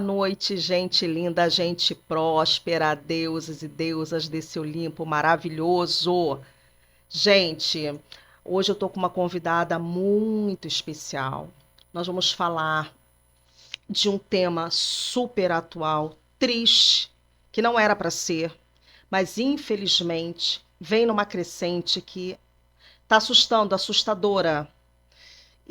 Boa noite, gente linda, gente próspera, deuses e deusas desse Olimpo maravilhoso. Gente, hoje eu tô com uma convidada muito especial. Nós vamos falar de um tema super atual, triste, que não era para ser, mas infelizmente vem numa crescente que está assustando, assustadora.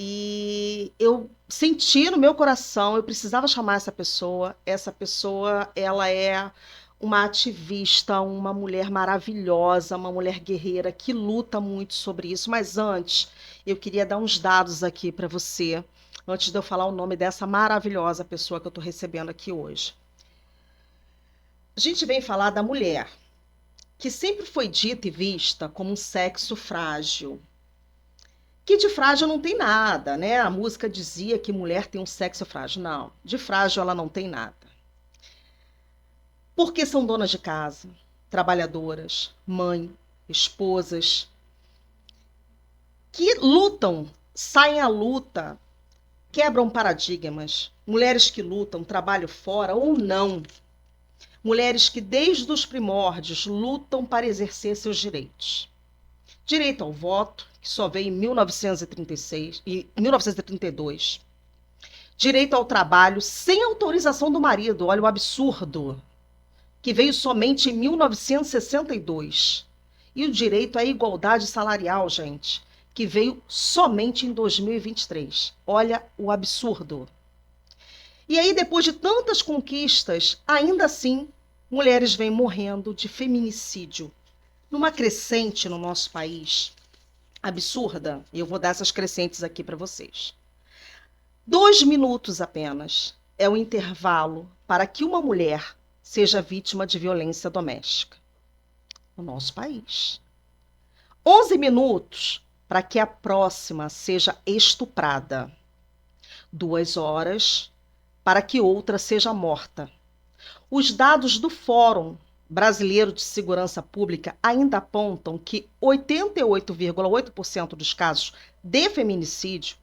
E eu senti no meu coração, eu precisava chamar essa pessoa. Essa pessoa, ela é uma ativista, uma mulher maravilhosa, uma mulher guerreira que luta muito sobre isso. Mas antes, eu queria dar uns dados aqui para você, antes de eu falar o nome dessa maravilhosa pessoa que eu estou recebendo aqui hoje. A gente vem falar da mulher, que sempre foi dita e vista como um sexo frágil. Que de frágil não tem nada, né? A música dizia que mulher tem um sexo frágil. Não, de frágil ela não tem nada. Porque são donas de casa, trabalhadoras, mãe, esposas, que lutam, saem à luta, quebram paradigmas. Mulheres que lutam, trabalho fora ou não. Mulheres que desde os primórdios lutam para exercer seus direitos. Direito ao voto, que só veio em 1936 e 1932. Direito ao trabalho sem autorização do marido, olha o absurdo, que veio somente em 1962. E o direito à igualdade salarial, gente, que veio somente em 2023. Olha o absurdo. E aí, depois de tantas conquistas, ainda assim, mulheres vêm morrendo de feminicídio, numa crescente no nosso país absurda. E eu vou dar essas crescentes aqui para vocês. 2 minutos apenas é o intervalo para que uma mulher seja vítima de violência doméstica no nosso país. 11 minutos para que a próxima seja estuprada. 2 horas para que outra seja morta. Os dados do Fórum Brasileiro de Segurança Pública ainda apontam que 88,8% dos casos de feminicídio,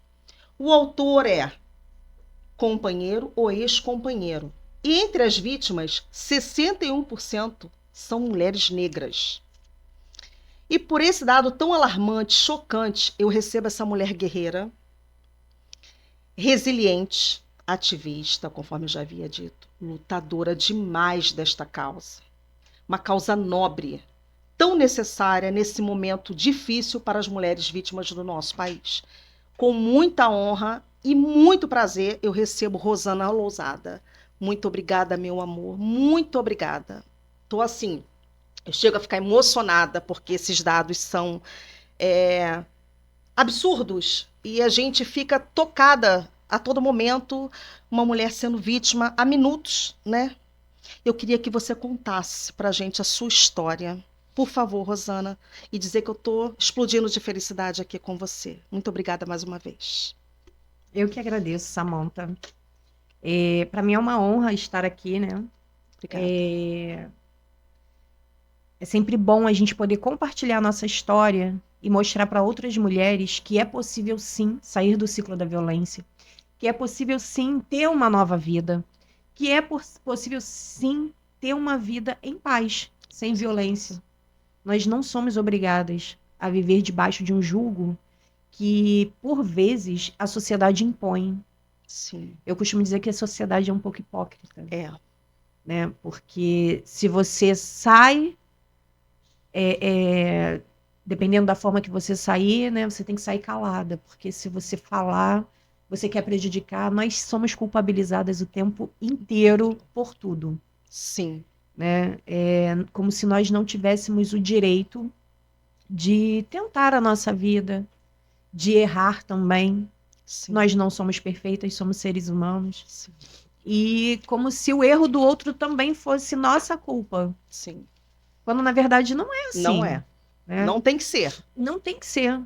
o autor é companheiro ou ex-companheiro. E entre as vítimas, 61% são mulheres negras. E por esse dado tão alarmante, chocante, eu recebo essa mulher guerreira, resiliente, ativista, conforme eu já havia dito, lutadora demais desta causa. Uma causa nobre, tão necessária nesse momento difícil para as mulheres vítimas do nosso país. Com muita honra e muito prazer, eu recebo Rosana Lousada. Muito obrigada, meu amor. Muito obrigada. Tô assim, eu chego a ficar emocionada porque esses dados são absurdos e a gente fica tocada a todo momento, uma mulher sendo vítima há minutos, né? Eu queria que você contasse pra gente a sua história. Por favor, Rosana, e dizer que eu tô explodindo de felicidade aqui com você. Muito obrigada mais uma vez. Eu que agradeço, Samantha. Para mim é uma honra estar aqui, né? Obrigada. É sempre bom a gente poder compartilhar nossa história e mostrar para outras mulheres que é possível sim sair do ciclo da violência, que é possível sim ter uma nova vida, que é possível sim ter uma vida em paz, sem violência. Nós não somos obrigadas a viver debaixo de um jugo que, por vezes, a sociedade impõe. Sim, Eu costumo dizer que a sociedade é um pouco hipócrita, é. né? Porque se você sai, dependendo da forma que você sair, né, você tem que sair calada, porque se você falar, você quer prejudicar, nós somos culpabilizadas o tempo inteiro por tudo, Sim, né? É como se nós não tivéssemos o direito de tentar a nossa vida, de errar também. sim, Nós não somos perfeitas, somos seres humanos. sim, E como se o erro do outro também fosse nossa culpa, sim. quando na verdade não é Não assim, é. né? Não tem que ser. Não tem que ser.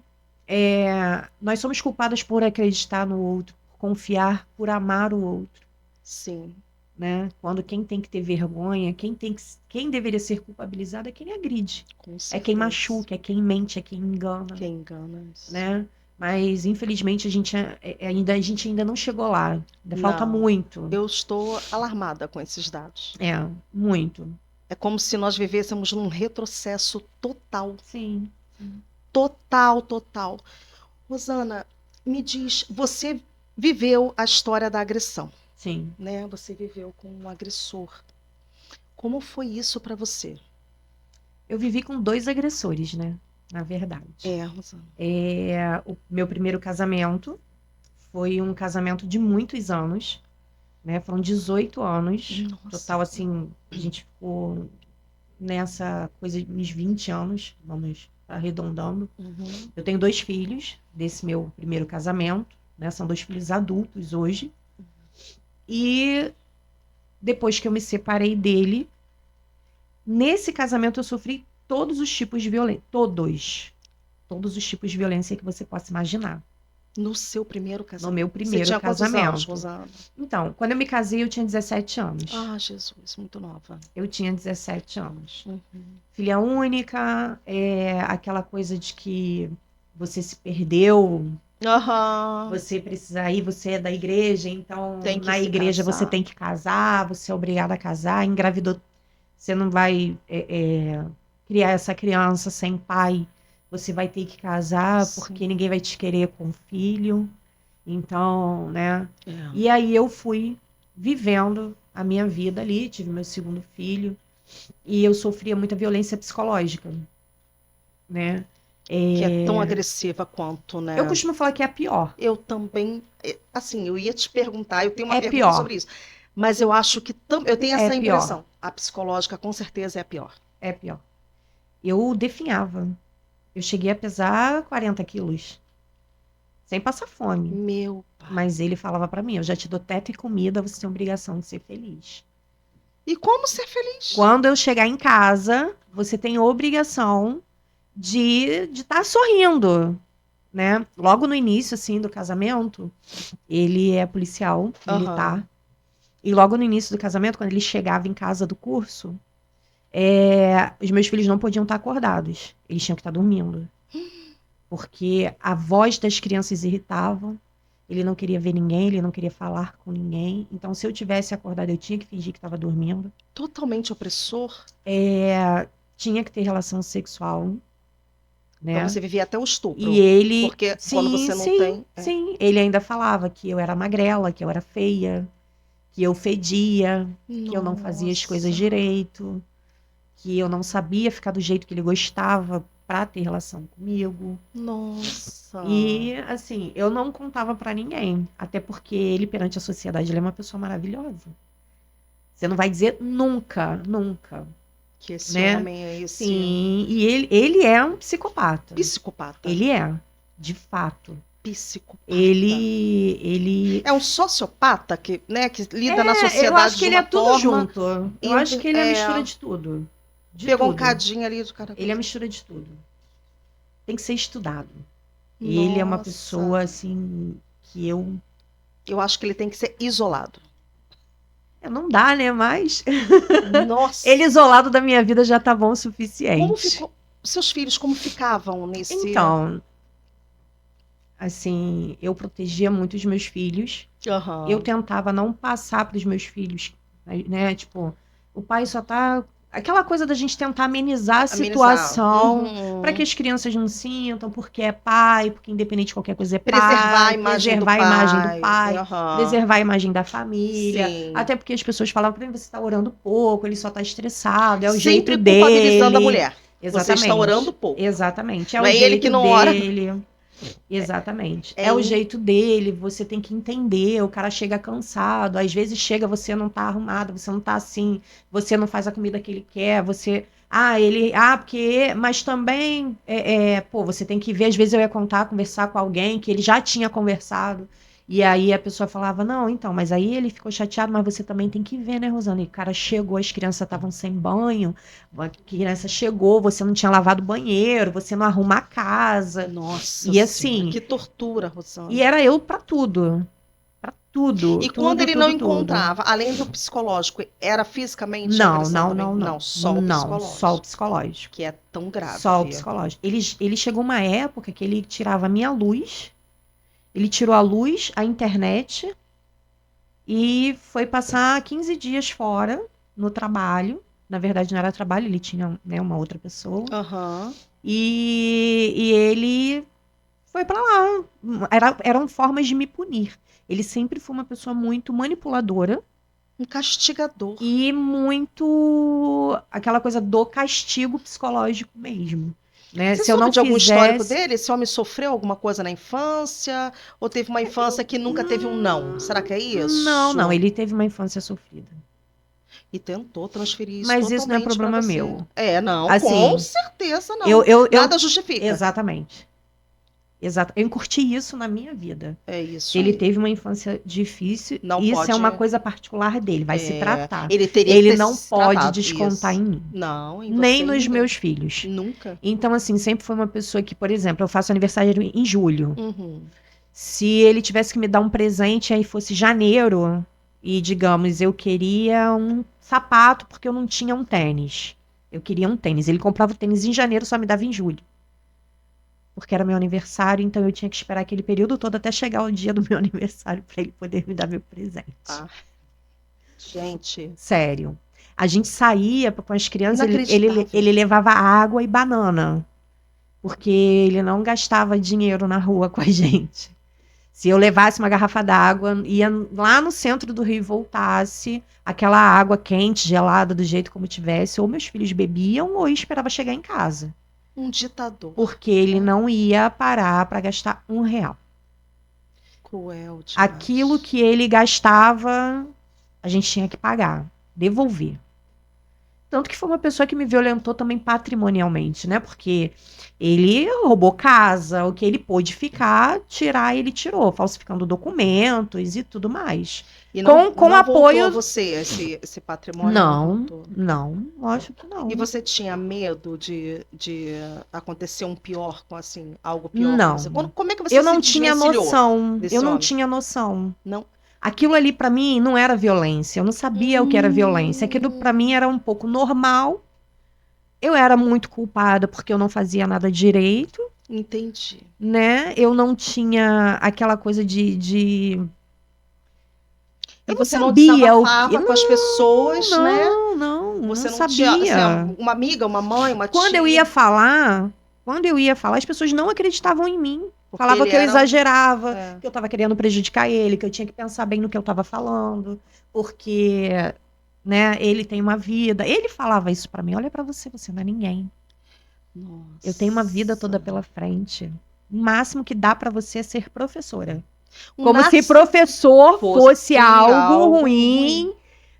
Nós somos culpadas por acreditar no outro, por confiar, por amar o outro, Sim, né? Quando quem tem que ter vergonha, quem deveria ser culpabilizado é quem agride, com é quem certeza. machuca, é quem mente, é quem engana, Quem engana isso. né? Mas, infelizmente, a gente ainda não chegou lá. Ainda falta Não. muito. Eu estou alarmada com esses dados. É, muito. É como se nós vivêssemos num retrocesso total. Sim. Total, total. Rosana, me diz, você viveu a história da agressão, Sim. né? Você viveu com um agressor. Como foi isso para você? Eu vivi com 2 agressores, né? Na verdade. Rosana. O meu primeiro casamento foi um casamento de muitos anos, né? Foram 18 anos. Nossa. Total, assim, a gente ficou nessa coisa de uns 20 anos, vamos arredondando. Uhum. Eu tenho 2 filhos desse meu primeiro casamento, né? São 2 filhos adultos hoje. E depois que eu me separei dele, nesse casamento eu sofri todos os tipos de violência. Todos os tipos de violência que você possa imaginar. No seu primeiro No casamento? meu Você primeiro tinha quantos anos, casamento. Rosana? Então, quando eu me casei, eu tinha 17 anos. Ah, Jesus, muito nova. Eu tinha 17 anos. Uhum. Filha única, aquela coisa de que você se perdeu, Aham. você precisa ir, você é da igreja, então Tem que na se igreja você casar. tem que casar, você é obrigada a casar, engravidou, você não vai criar essa criança sem pai, você vai ter que casar Sim. porque ninguém vai te querer com filho. Então, né? É. E aí eu fui vivendo a minha vida ali, tive meu segundo filho, e eu sofria muita violência psicológica, né? Que é tão agressiva quanto, né? Eu costumo falar que é a pior. Eu também, assim, eu ia te perguntar, eu tenho uma É pergunta pior. sobre isso, mas eu acho que eu tenho É essa pior. impressão. A psicológica com certeza é a pior. É pior. Eu definhava. Eu cheguei a pesar 40 quilos. Sem passar fome. Meu pai. Mas ele falava pra mim, eu já te dou teto e comida, você tem obrigação de ser feliz. E como ser feliz? Quando eu chegar em casa, você tem obrigação de estar sorrindo, né? Logo no início, assim, do casamento, ele é policial militar. Aham. E logo no início do casamento, quando ele chegava em casa do curso, os meus filhos não podiam estar acordados. Eles tinham que estar dormindo. Porque a voz das crianças irritava. Ele não queria ver ninguém, ele não queria falar com ninguém. Então, se eu tivesse acordado, eu tinha que fingir que estava dormindo. Totalmente opressor. Tinha que ter relação sexual, né? Pra você viver até o estupro. E ele... Porque quando você não tem... Sim. Ele ainda falava que eu era magrela, que eu era feia, que eu fedia, que eu não fazia as coisas direito, que eu não sabia ficar do jeito que ele gostava pra ter relação comigo. Nossa. E, assim, eu não contava pra ninguém. Até porque ele, perante a sociedade, ele é uma pessoa maravilhosa. Você não vai dizer nunca, nunca. Que esse né? homem é esse... Sim, e ele é um psicopata. Psicopata. Ele é, de fato. Psicopata. Ele... É um sociopata que, né, que lida na sociedade eu acho que ele é tudo forma, junto. Eu acho que ele é a mistura de tudo. Pegou tudo. um cadinho ali do cara. Ele é a mistura de tudo. Tem que ser estudado. Ele é uma pessoa, assim, que eu acho que ele tem que ser isolado. Não dá, né? Mas Nossa. ele isolado da minha vida já tá bom o suficiente. Como ficou? Seus filhos, como ficavam nesse... Então, assim, eu protegia muito os meus filhos. Uhum. Eu tentava não passar para os meus filhos, né? Tipo, o pai só tá... Aquela coisa da gente tentar amenizar a situação para que as crianças não sintam, porque é pai, porque independente de qualquer coisa é pai. Preservar a imagem do pai. Preservar a imagem da família. Sim. Até porque as pessoas falavam pra mim, você tá orando pouco, ele só tá estressado, é o Sempre jeito dele. culpabilizando a mulher. Exatamente. Você está orando pouco. Exatamente. É não o é jeito ele que não dele. ora. Exatamente. É o jeito dele, você tem que entender, o cara chega cansado, às vezes chega, você não tá arrumado, você não tá assim, você não faz a comida que ele quer, você... porque... Mas também, você tem que ver, às vezes eu ia conversar com alguém que ele já tinha conversado, e aí a pessoa falava, não, então, mas aí ele ficou chateado, mas você também tem que ver, né, Rosana? E o cara chegou, as crianças estavam sem banho, a criança chegou, você não tinha lavado o banheiro, você não arruma a casa. Nossa e assim, senhora, que tortura, Rosana. E era eu pra tudo. Pra tudo. E tudo, quando ele tudo, não tudo. encontrava, além do psicológico, era fisicamente não, agressão também? Não, só o psicológico. Só o psicológico. Que é tão grave. Só o psicológico. Ele chegou uma época que ele tirava a minha luz Ele tirou a luz, a internet e foi passar 15 dias fora no trabalho. Na verdade, não era trabalho, ele tinha, né, uma outra pessoa. Aham. E ele foi pra lá. Eram formas de me punir. Ele sempre foi uma pessoa muito manipuladora Um castigador. e muito aquela coisa do castigo psicológico mesmo, né? Você Se eu soube não de algum histórico fizesse, dele? Esse homem sofreu alguma coisa na infância? Ou teve uma infância que nunca teve um não? Será que é não, isso? ele teve uma infância sofrida. E tentou transferir isso Mas isso não é totalmente para problema você. meu. É, não, com Assim, certeza eu, não. eu, eu, Nada justifica. exatamente. Exato. Eu incurti isso na minha vida. É Se isso ele aí. teve uma infância difícil, Não isso é pode. uma coisa particular dele, vai se tratar. Ele teria que Ele ter não se pode tratado. descontar Isso. em mim, Não, em nem você em nos ninguém. meus filhos. Nunca. Então, assim, sempre foi uma pessoa que, por exemplo, eu faço aniversário em julho. Uhum. Se ele tivesse que me dar um presente aí fosse janeiro, e digamos, eu queria um sapato porque eu não tinha um tênis. Eu queria um tênis. Ele comprava o tênis em janeiro, só me dava em julho. Porque era meu aniversário, então eu tinha que esperar aquele período todo até chegar o dia do meu aniversário para ele poder me dar meu presente. Ah, gente, Sério. A gente saía com as crianças, inacreditável. ele levava água e banana. Porque ele não gastava dinheiro na rua com a gente. Se eu levasse uma garrafa d'água, ia lá no centro do Rio e voltasse, aquela água quente, gelada, do jeito como tivesse, ou meus filhos bebiam, ou eu esperava chegar em casa. Um ditador. Porque ele não ia parar para gastar R$ 1. Cruel demais. Aquilo que ele gastava, a gente tinha que pagar, devolver. Tanto que foi uma pessoa que me violentou também patrimonialmente, né? Porque ele roubou casa, o que ele pôde ficar, tirar, ele tirou, falsificando documentos e tudo mais. E não, Com não apoio. voltou a você esse patrimônio? Não voltou. Não, lógico que não. E você tinha medo de acontecer um pior com assim, algo pior com Não. você? Como é que você Eu se não tinha desvencilhou noção. desse Eu não homem? tinha noção. Não? Aquilo ali pra mim não era violência. Eu não sabia o que era violência. Aquilo pra mim era um pouco normal. Eu era muito culpada porque eu não fazia nada direito, Entendi. né? Eu não tinha aquela coisa de... E Eu você não sabia o que... desabafava com as pessoas, né? Não Você não tinha, sabia. assim, uma amiga, uma mãe, uma Quando eu tia, ia falar, as pessoas não acreditavam em mim. porque Falava ele que eu era exagerava, é, que eu estava querendo prejudicar ele, que eu tinha que pensar bem no que eu estava falando, porque, né, ele tem uma vida. Ele falava isso pra mim, olha pra você, você não é ninguém. Eu tenho uma vida toda nossa. pela frente. O máximo que dá pra você é ser professora. Um Como se nasce- professor fosse fosse algo algo ruim,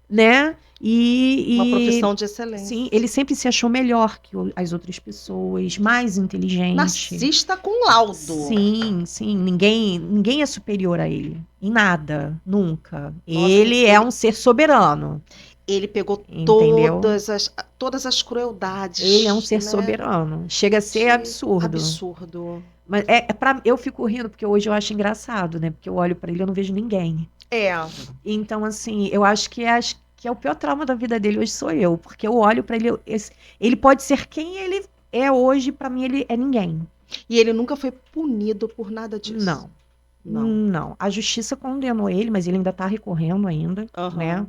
né? uma E profissão de sim, excelência. ele sempre se achou melhor que as outras pessoas, mais inteligente. Narcisista com laudo. Sim, ninguém é superior a ele, em nada, nunca. Nossa, Ele é um ser soberano, Ele pegou entendeu? todas as crueldades. Ele é um ser né? soberano. Chega a ser De absurdo. absurdo. Mas eu fico rindo porque hoje eu acho engraçado, né? Porque eu olho pra ele e eu não vejo ninguém. É, Então, assim, eu acho que é o pior trauma da vida dele hoje sou eu, porque eu olho pra ele, ele pode ser quem ele é hoje, pra mim ele é ninguém. e ele nunca foi punido por nada disso. Não. Não. Não. A justiça condenou ele, mas ele ainda tá recorrendo ainda, Aham. né?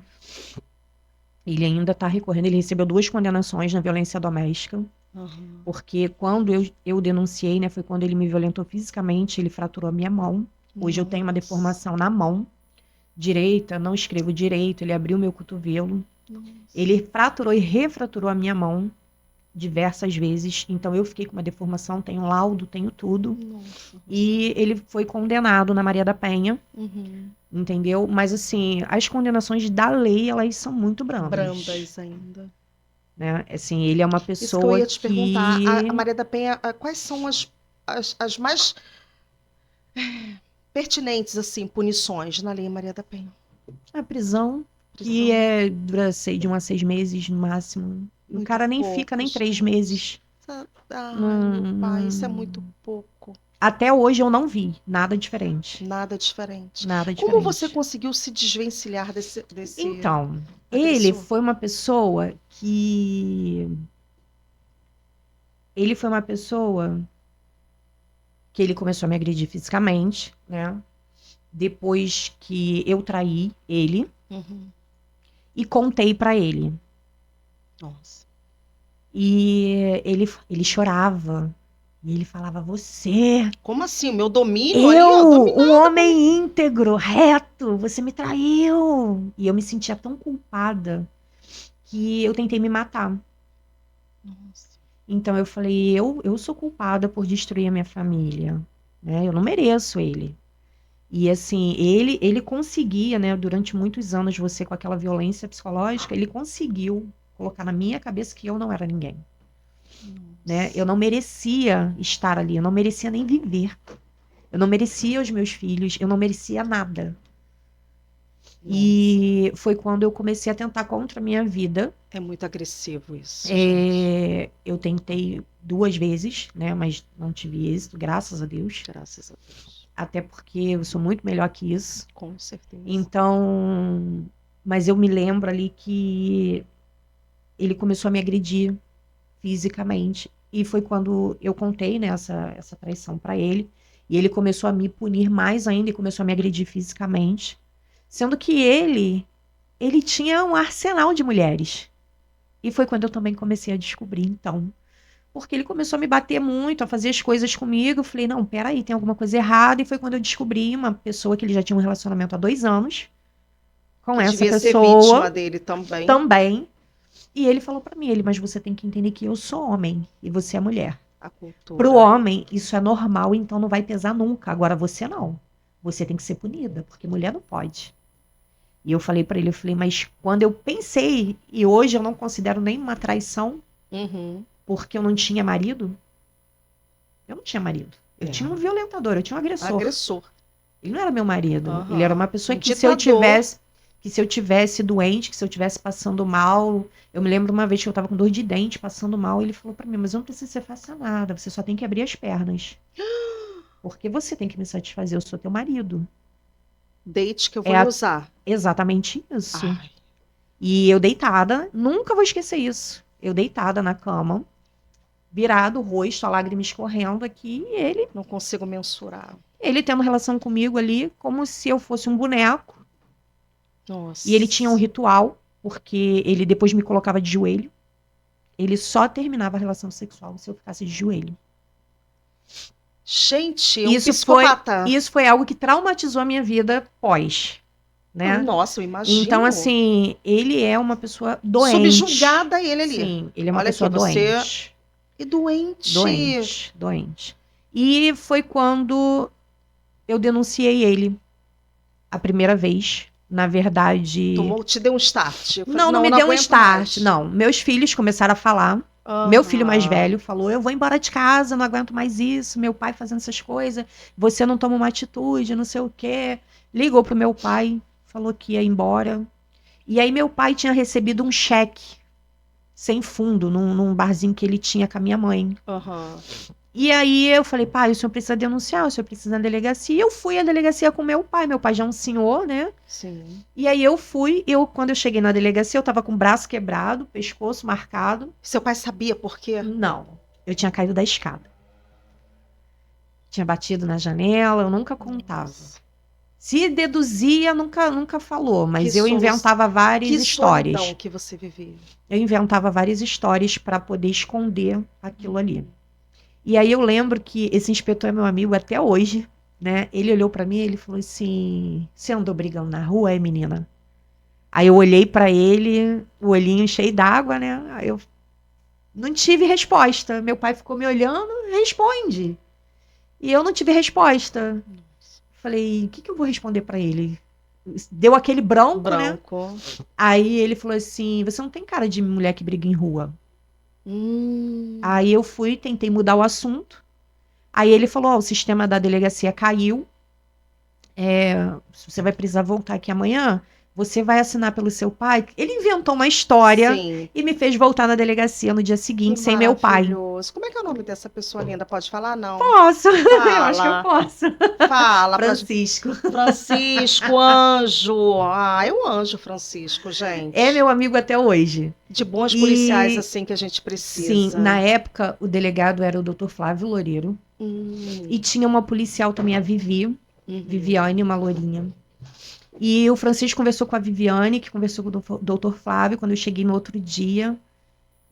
Ele ainda tá recorrendo, ele recebeu 2 condenações na violência doméstica, Aham. porque quando eu denunciei, né, foi quando ele me violentou fisicamente, ele fraturou a minha mão. Hoje eu tenho uma Nossa. deformação na mão direita, não escrevo direito, ele abriu meu cotovelo. Nossa. Ele fraturou e refraturou a minha mão diversas vezes. Então eu fiquei com uma deformação, tenho laudo, tenho tudo. Nossa. E ele foi condenado na Maria da Penha, Uhum. entendeu? Mas assim, as condenações da lei, elas são muito brandas. Brandas ainda. Né? Assim, ele é uma Isso que eu pessoa ia te perguntar. A Maria da Penha, quais são as mais pertinentes, assim, punições na Lei Maria da Penha? A prisão, que Prisão. dura de 1 a 6 meses no máximo. O Muito cara nem pouco, fica nem 3 gente. meses. Ai, meu pai, isso é muito pouco. Até hoje eu não vi nada diferente. Nada diferente. Nada Como diferente. você conseguiu se desvencilhar desse Então, agressor? ele foi uma pessoa que... Ele foi uma pessoa que ele começou a me agredir fisicamente, né? Depois que eu traí ele Uhum. e contei pra ele. Nossa. E ele chorava. E ele falava, você, Como assim? O meu domínio ali, ó, um homem íntegro, reto, você me traiu. E eu me sentia tão culpada que eu tentei me matar. Nossa. Então eu falei, eu sou culpada por destruir a minha família, né? Eu não mereço ele. E assim, ele conseguia, né, durante muitos anos você com aquela violência psicológica, ele conseguiu colocar na minha cabeça que eu não era ninguém, né? Eu não merecia estar ali, eu não merecia nem viver. Eu não merecia os meus filhos, eu não merecia nada. E foi quando eu comecei a tentar contra a minha vida. É muito agressivo isso, gente. Eu tentei 2 vezes, né? Mas não tive êxito, graças a Deus. Graças a Deus. Até porque eu sou muito melhor que isso. Com certeza. Então, mas eu me lembro ali que ele começou a me agredir fisicamente. E foi quando eu contei, né, essa traição pra ele. E ele começou a me punir mais ainda e começou a me agredir fisicamente. Sendo que ele tinha um arsenal de mulheres. E foi quando eu também comecei a descobrir, então. Porque ele começou a me bater muito, a fazer as coisas comigo. Eu falei, não, peraí, tem alguma coisa errada. E foi quando eu descobri uma pessoa que ele já tinha um relacionamento há 2 anos com Que essa devia ser pessoa vítima dele também. também. E ele falou pra mim, mas você tem que entender que eu sou homem e você é mulher. A cultura. Pro homem, isso é normal, então não vai pesar nunca. Agora você não. Você tem que ser punida, porque mulher não pode. E eu falei pra ele, eu falei, mas quando eu pensei, e hoje eu não considero nenhuma traição, Uhum. porque eu não tinha marido. Eu não tinha marido. Eu É. tinha um violentador, eu tinha um agressor. Agressor. Ele não era meu marido. Uhum. Ele era uma pessoa Um que se eu ditador. tivesse doente, que se eu tivesse passando mal, eu me lembro uma vez que eu tava com dor de dente, passando mal, ele falou pra mim, mas eu não preciso que você faça nada, você só tem que abrir as pernas. Porque você tem que me satisfazer, eu sou teu marido. Deite que eu vou lhe usar. Exatamente isso. Ai. E eu deitada, nunca vou esquecer isso. Eu deitada na cama, virado o rosto, a lágrima escorrendo aqui, e Não consigo mensurar. ele tendo relação comigo ali, como se eu fosse um boneco. Nossa. E ele tinha um ritual, porque ele depois me colocava de joelho. Ele só terminava a relação sexual se eu ficasse de joelho. Gente, um Isso psicopata. foi algo que traumatizou a minha vida pós, né? Nossa, eu imagino. Então, assim, ele é uma pessoa doente. Subjugada ele ali. Sim, ele é uma Olha pessoa aqui, você... doente. E doente. Doente. E foi quando eu denunciei ele a primeira vez. Na verdade... Te deu um start. Eu falei, Não me deu um aguento start, mais. não. Meus filhos começaram a falar. Meu filho mais velho falou, eu vou embora de casa, não aguento mais isso. Meu pai fazendo essas coisas. Você não toma uma atitude, não sei o quê. Ligou pro meu pai, falou que ia embora. E aí meu pai tinha recebido um cheque sem fundo num barzinho que ele tinha com a minha mãe. Uhum. E aí eu falei, pai, o senhor precisa denunciar, o senhor precisa ir na delegacia. E eu fui à delegacia com meu pai já é um senhor, né? Sim. E aí eu fui, quando eu cheguei na delegacia, eu tava com o braço quebrado, pescoço marcado. Seu pai sabia por quê? Não, eu tinha caído da escada. Tinha batido na janela, eu nunca contava. Nossa. Se deduzia, nunca falou, mas Que eu inventava várias que histórias. solidão que você vivia. Eu inventava várias histórias para poder esconder aquilo ali. E aí eu lembro que esse inspetor é meu amigo até hoje, né? Ele olhou para mim e ele falou assim: você andou brigando na rua, menina? Aí eu olhei para ele, o olhinho cheio d'água, né? Aí eu não tive resposta. Meu pai ficou me olhando, responde. E eu não tive resposta. Falei, o que eu vou responder para ele? Deu aquele branco, né? Aí ele falou assim, você não tem cara de mulher que briga em rua. Aí eu fui, tentei mudar o assunto. Aí ele falou, o sistema da delegacia caiu. Você vai precisar voltar aqui amanhã. Você vai assinar pelo seu pai? Ele inventou uma história e me fez voltar na delegacia no dia seguinte sem meu pai. Como é que é o nome dessa pessoa linda? Pode falar? Não. Posso. Eu acho que eu posso. Fala. Francisco. Francisco, anjo. Ah, é um anjo, Francisco, gente. É meu amigo até hoje. De bons policiais, assim, que a gente precisa. Sim, na época, o delegado era o Dr. Flávio Loureiro. E tinha uma policial também, a Viviane, uma lourinha. E o Francisco conversou com a Viviane, que conversou com o doutor Flávio. Quando eu cheguei no outro dia,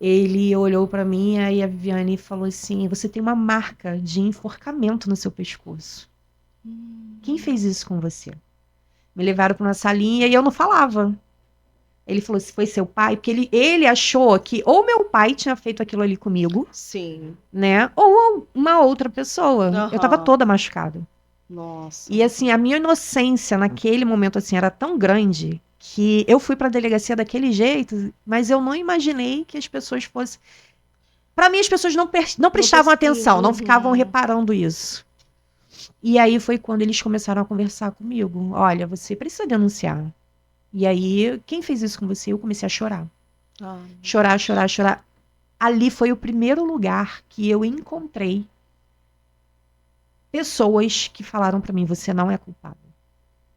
ele olhou para mim, aí a Viviane falou assim: você tem uma marca de enforcamento no seu pescoço. Quem fez isso com você? Me levaram para uma salinha e eu não falava. Ele falou: se foi seu pai, porque ele achou que ou meu pai tinha feito aquilo ali comigo, Sim. né? Ou uma outra pessoa. Eu tava Aham. toda machucada. Nossa. E assim, a minha inocência naquele momento assim era tão grande que eu fui pra delegacia daquele jeito, mas eu não imaginei que as pessoas fossem. Pra mim, as pessoas não prestavam atenção, não ficavam reparando isso. E aí foi quando eles começaram a conversar comigo. Olha, você precisa denunciar. E aí, quem fez isso com você? Eu comecei a chorar. Ah, Chorar, chorar, chorar. Ali foi o primeiro lugar que eu encontrei pessoas que falaram pra mim: você não é culpado.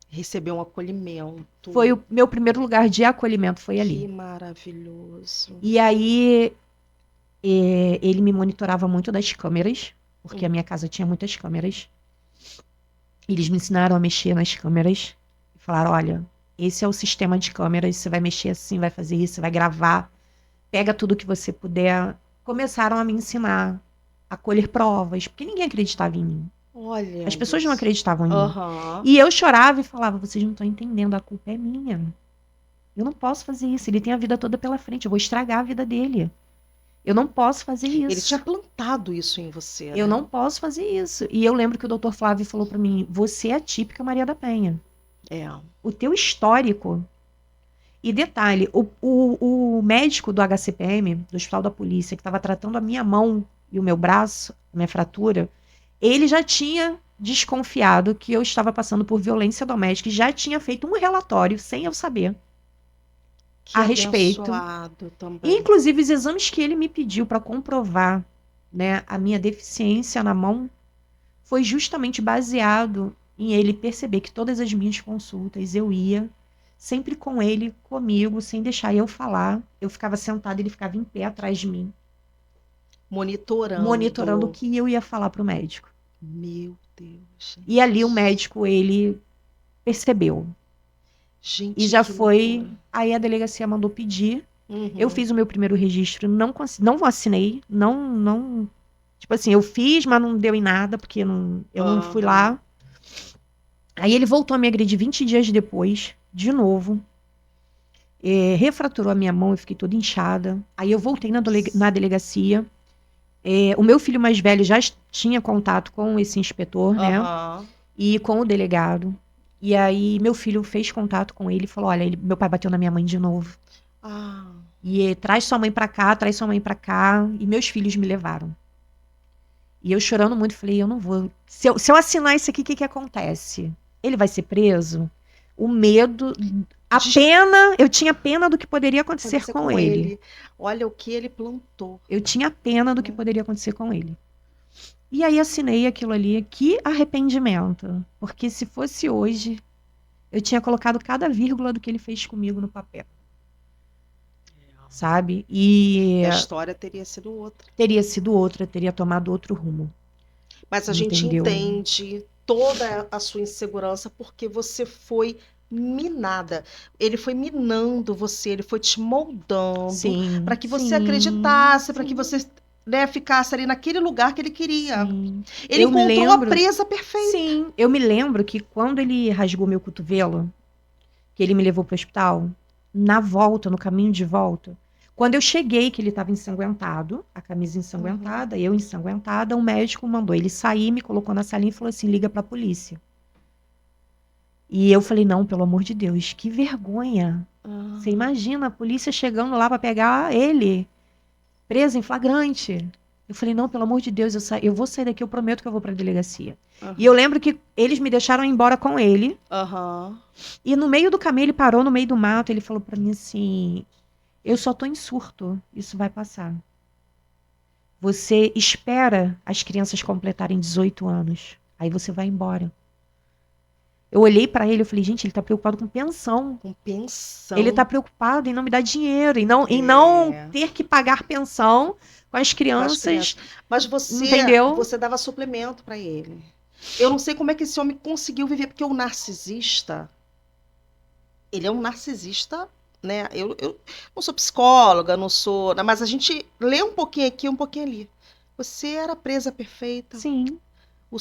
recebeu um acolhimento. Foi o meu primeiro lugar de acolhimento, foi Que ali. maravilhoso. E aí, ele me monitorava muito das câmeras, porque a minha casa tinha muitas câmeras. Eles me ensinaram a mexer nas câmeras. Falaram: olha, esse é o sistema de câmeras, você vai mexer assim, vai fazer isso, vai gravar. Pega tudo que você puder. Começaram a me ensinar a colher provas, porque ninguém acreditava em mim. Olha As pessoas não isso. acreditavam em mim. Aham. E eu chorava e falava: vocês não estão entendendo, a culpa é minha. Eu não posso fazer isso. Ele tem a vida toda pela frente. Eu vou estragar a vida dele. Eu não posso fazer Ele isso. tinha plantado isso em você, Eu né? não posso fazer isso. E eu lembro que o doutor Flávio falou pra mim: você é a típica Maria da Penha. É. O teu histórico. E detalhe: o médico do HCPM, do Hospital da Polícia, que estava tratando a minha mão e o meu braço, a minha fratura, ele já tinha desconfiado que eu estava passando por violência doméstica e já tinha feito um relatório, sem eu saber, Que a respeito. abençoado também. Inclusive, os exames que ele me pediu para comprovar, né, a minha deficiência na mão foi justamente baseado em ele perceber que todas as minhas consultas eu ia sempre com ele, comigo, sem deixar eu falar. Eu ficava sentada, ele ficava em pé atrás de mim, monitorando o Monitorando. que eu ia falar para o médico. Meu Deus, E ali o gente. médico, ele percebeu. Gente, E já que foi. loucura. Aí a delegacia mandou pedir. Eu Uhum. fiz o meu primeiro registro, não assinei, não. Tipo assim, eu fiz, mas não deu em nada, porque eu não fui Aham. lá. Aí ele voltou a me agredir 20 dias depois, de novo. Refraturou a minha mão, eu fiquei toda inchada. Aí eu voltei na delegacia. O meu filho mais velho já tinha contato com esse inspetor, né? Aham. E com o delegado. E aí meu filho fez contato com ele e falou: olha, meu pai bateu na minha mãe de novo. Ah, E traz sua mãe pra cá, traz sua mãe pra cá. E meus filhos me levaram. E eu chorando muito, falei: eu não vou. Se eu assinar isso aqui, o que que acontece? Ele vai ser preso? O medo, a de pena, eu tinha pena do que poderia acontecer acontecer com com ele. ele. Olha o que ele plantou. Eu tinha pena do que poderia acontecer com ele. E aí assinei aquilo ali. Que arrependimento. Porque se fosse hoje, eu tinha colocado cada vírgula do que ele fez comigo no papel. Sabe? E E a história teria sido outra. teria sido outra, teria tomado outro rumo. Mas a gente Entendeu? entende toda a sua insegurança porque você foi minada. Ele foi minando você, ele foi te moldando para Sim, que você sim, acreditasse, para que você, né, ficasse ali naquele lugar que ele queria. sim. Ele Eu me encontrou a lembro, presa perfeita. sim, eu me lembro que quando ele rasgou meu cotovelo, que ele me levou para o hospital, na volta, no caminho de volta, quando eu cheguei, que ele estava ensanguentado, a camisa ensanguentada, eu ensanguentada, o médico mandou ele sair, me colocou na salinha e falou assim: liga para a polícia. E eu falei: não, pelo amor de Deus, que vergonha. Você Ah, imagina a polícia chegando lá para pegar ele, preso em flagrante. Eu falei: não, pelo amor de Deus, eu vou sair daqui, eu prometo que eu vou para a delegacia. E eu lembro que eles me deixaram ir embora com ele. aham. E no meio do caminho, ele parou no meio do mato, ele falou para mim assim: eu só tô em surto, isso vai passar. Você espera as crianças completarem 18 anos, aí você vai embora. Eu olhei pra ele e falei, gente, ele tá preocupado com pensão. Com pensão. Ele tá preocupado em não me dar dinheiro, em não ter que pagar pensão com as com as crianças, crianças. Mas entendeu? você dava suplemento para ele. Eu não sei como é que esse homem conseguiu viver, porque o narcisista, ele é um narcisista, né? Eu não sou psicóloga, não sou, mas a gente lê um pouquinho aqui, um pouquinho ali. Você era a presa perfeita. Sim, O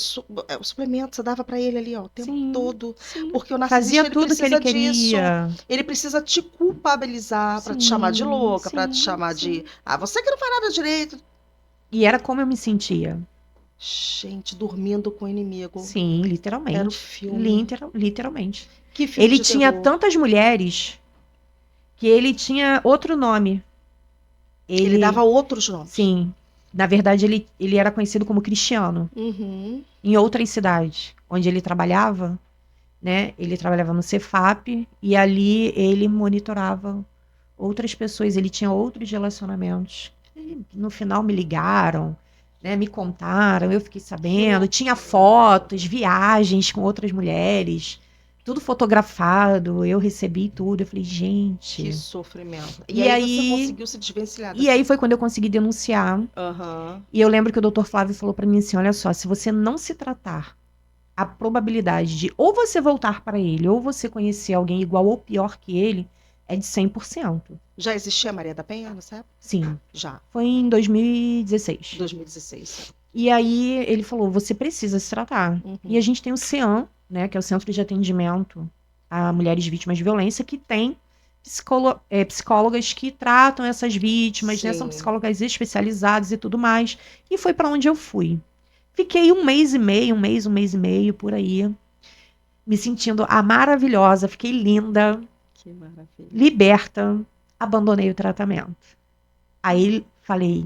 suplemento você dava para ele ali, ó, o tempo sim, todo. sim. Porque o Fazia narcisista, ele tudo que ele precisa disso. queria. Ele precisa te culpabilizar para te chamar de Sim, louca, para te sim, chamar sim. de, ah, você que não faz nada direito. E era como eu me sentia. Gente, dormindo com o inimigo. Sim, Era o literalmente. filme. Literalmente. Que filme Ele de tinha terror. tantas mulheres que ele tinha outro nome. Ele dava outros nomes. Sim, na verdade ele era conhecido como Cristiano. Uhum. Em outras cidades onde ele trabalhava, né? Ele trabalhava no Cefap e ali ele monitorava outras pessoas, ele tinha outros relacionamentos. E no final me ligaram, né? Me contaram, eu fiquei sabendo. Tinha fotos, viagens com outras mulheres, tudo fotografado. Eu recebi tudo. Eu falei, Que gente. sofrimento. E E aí você aí, conseguiu se desvencilhar e aí foi quando eu consegui denunciar. Aham. E eu lembro que o Dr. Flávio falou pra mim assim: olha só, se você não se tratar, a probabilidade de ou você voltar para ele, ou você conhecer alguém igual ou pior que ele, é de 100%. Já existia Maria da Penha nessa época? Sim, Já. foi em 2016. 2016. E aí ele falou: você precisa se tratar. Uhum. E a gente tem o CEAM, né, que é o Centro de Atendimento a Mulheres Vítimas de Violência, que tem psicólogas que tratam essas vítimas, né? São Sim. psicólogas especializadas e tudo mais. E foi para onde eu fui. Fiquei um mês e meio por aí, me sentindo a maravilhosa, fiquei linda, Que maravilha. liberta, abandonei o tratamento. Aí falei,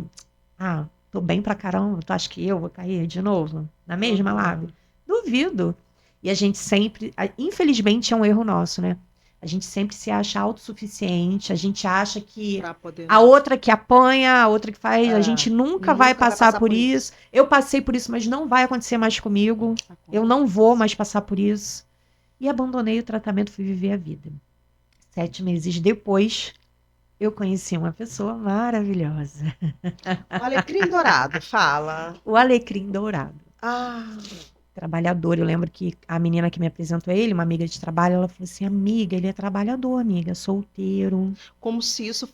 ah, tô bem pra caramba, tu acha que eu vou cair de novo? Na mesma Uhum. lábia? Duvido. E a gente sempre, infelizmente é um erro nosso, né? A gente sempre se acha autossuficiente, a gente acha que Pra poder. a outra que apanha, a outra que faz, a É, gente nunca nunca vai vai passar passar por por isso. Eu passei por isso, mas não vai acontecer mais comigo. Eu não vou mais passar por isso. E abandonei o tratamento, fui viver a vida. 7 meses depois, eu conheci uma pessoa maravilhosa. O alecrim dourado, fala. O Alecrim Dourado. Ah, Trabalhador. Eu lembro que a menina que me apresentou ele, uma amiga de trabalho, ela falou assim: amiga, ele é trabalhador, amiga, solteiro. como se isso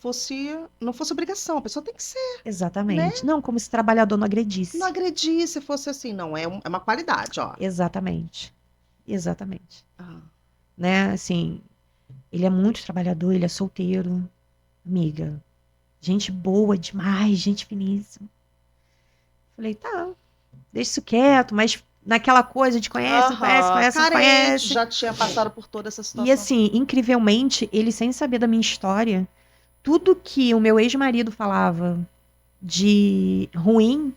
não fosse obrigação. A pessoa tem que ser, Exatamente. Não, como se trabalhador não agredisse. não agredir se fosse assim, não. É uma qualidade, ó. Exatamente. Exatamente. Ah, Né? Assim, ele é muito trabalhador, ele é solteiro. Amiga, gente boa demais, gente finíssima. Falei, tá, deixa isso quieto, mas naquela coisa de conhece, não conhece, aham, conhece, não carente, conhece. já tinha passado por toda essa E situação. assim, incrivelmente, ele sem saber da minha história, tudo que o meu ex-marido falava de ruim,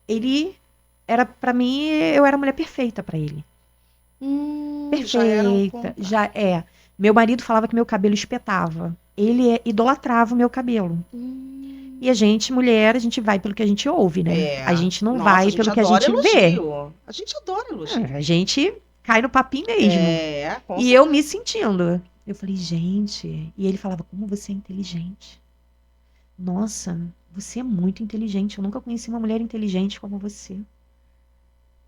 ele era pra mim, eu era a mulher perfeita pra ele. Já era um Perfeita, já é. Meu marido falava que meu cabelo espetava. Ele idolatrava o meu cabelo. E a gente, mulher, a gente vai pelo que a gente ouve, né? É. A gente não Nossa, vai pelo que a adora gente vê. elogio. A gente adora elogio. A gente cai no papinho mesmo. É, com E eu me sentindo. Eu falei, gente. E ele falava, como você é inteligente. Nossa, você é muito inteligente. Eu nunca conheci uma mulher inteligente como você.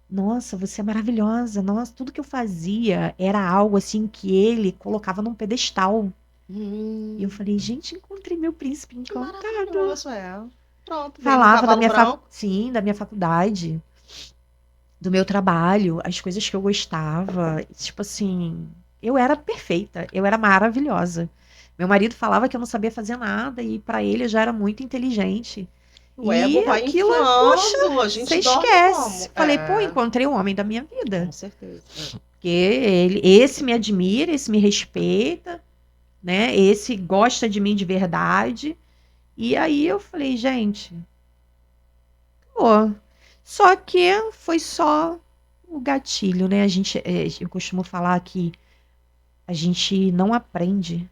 Nossa, você é maravilhosa. Nossa, tudo que eu fazia era algo assim que ele colocava num pedestal. E eu falei, gente, encontrei meu príncipe que encantado. maravilhoso, é. Pronto, veio no Falava da cavalo minha branco. sim, da minha faculdade, do meu trabalho, as coisas que eu gostava. Tipo assim, eu era perfeita, eu era maravilhosa. Meu marido falava que eu não sabia fazer nada e pra ele eu já era muito inteligente. O E ego vai aquilo, poxa, inflando, a você gente dorme esquece. como? Falei, pô, É, encontrei o homem da minha vida. com certeza. Porque esse me admira, esse me respeita, né? Esse gosta de mim de verdade. E aí eu falei, gente, pô. Só que foi só o gatilho, né? Eu costumo falar que a gente não aprende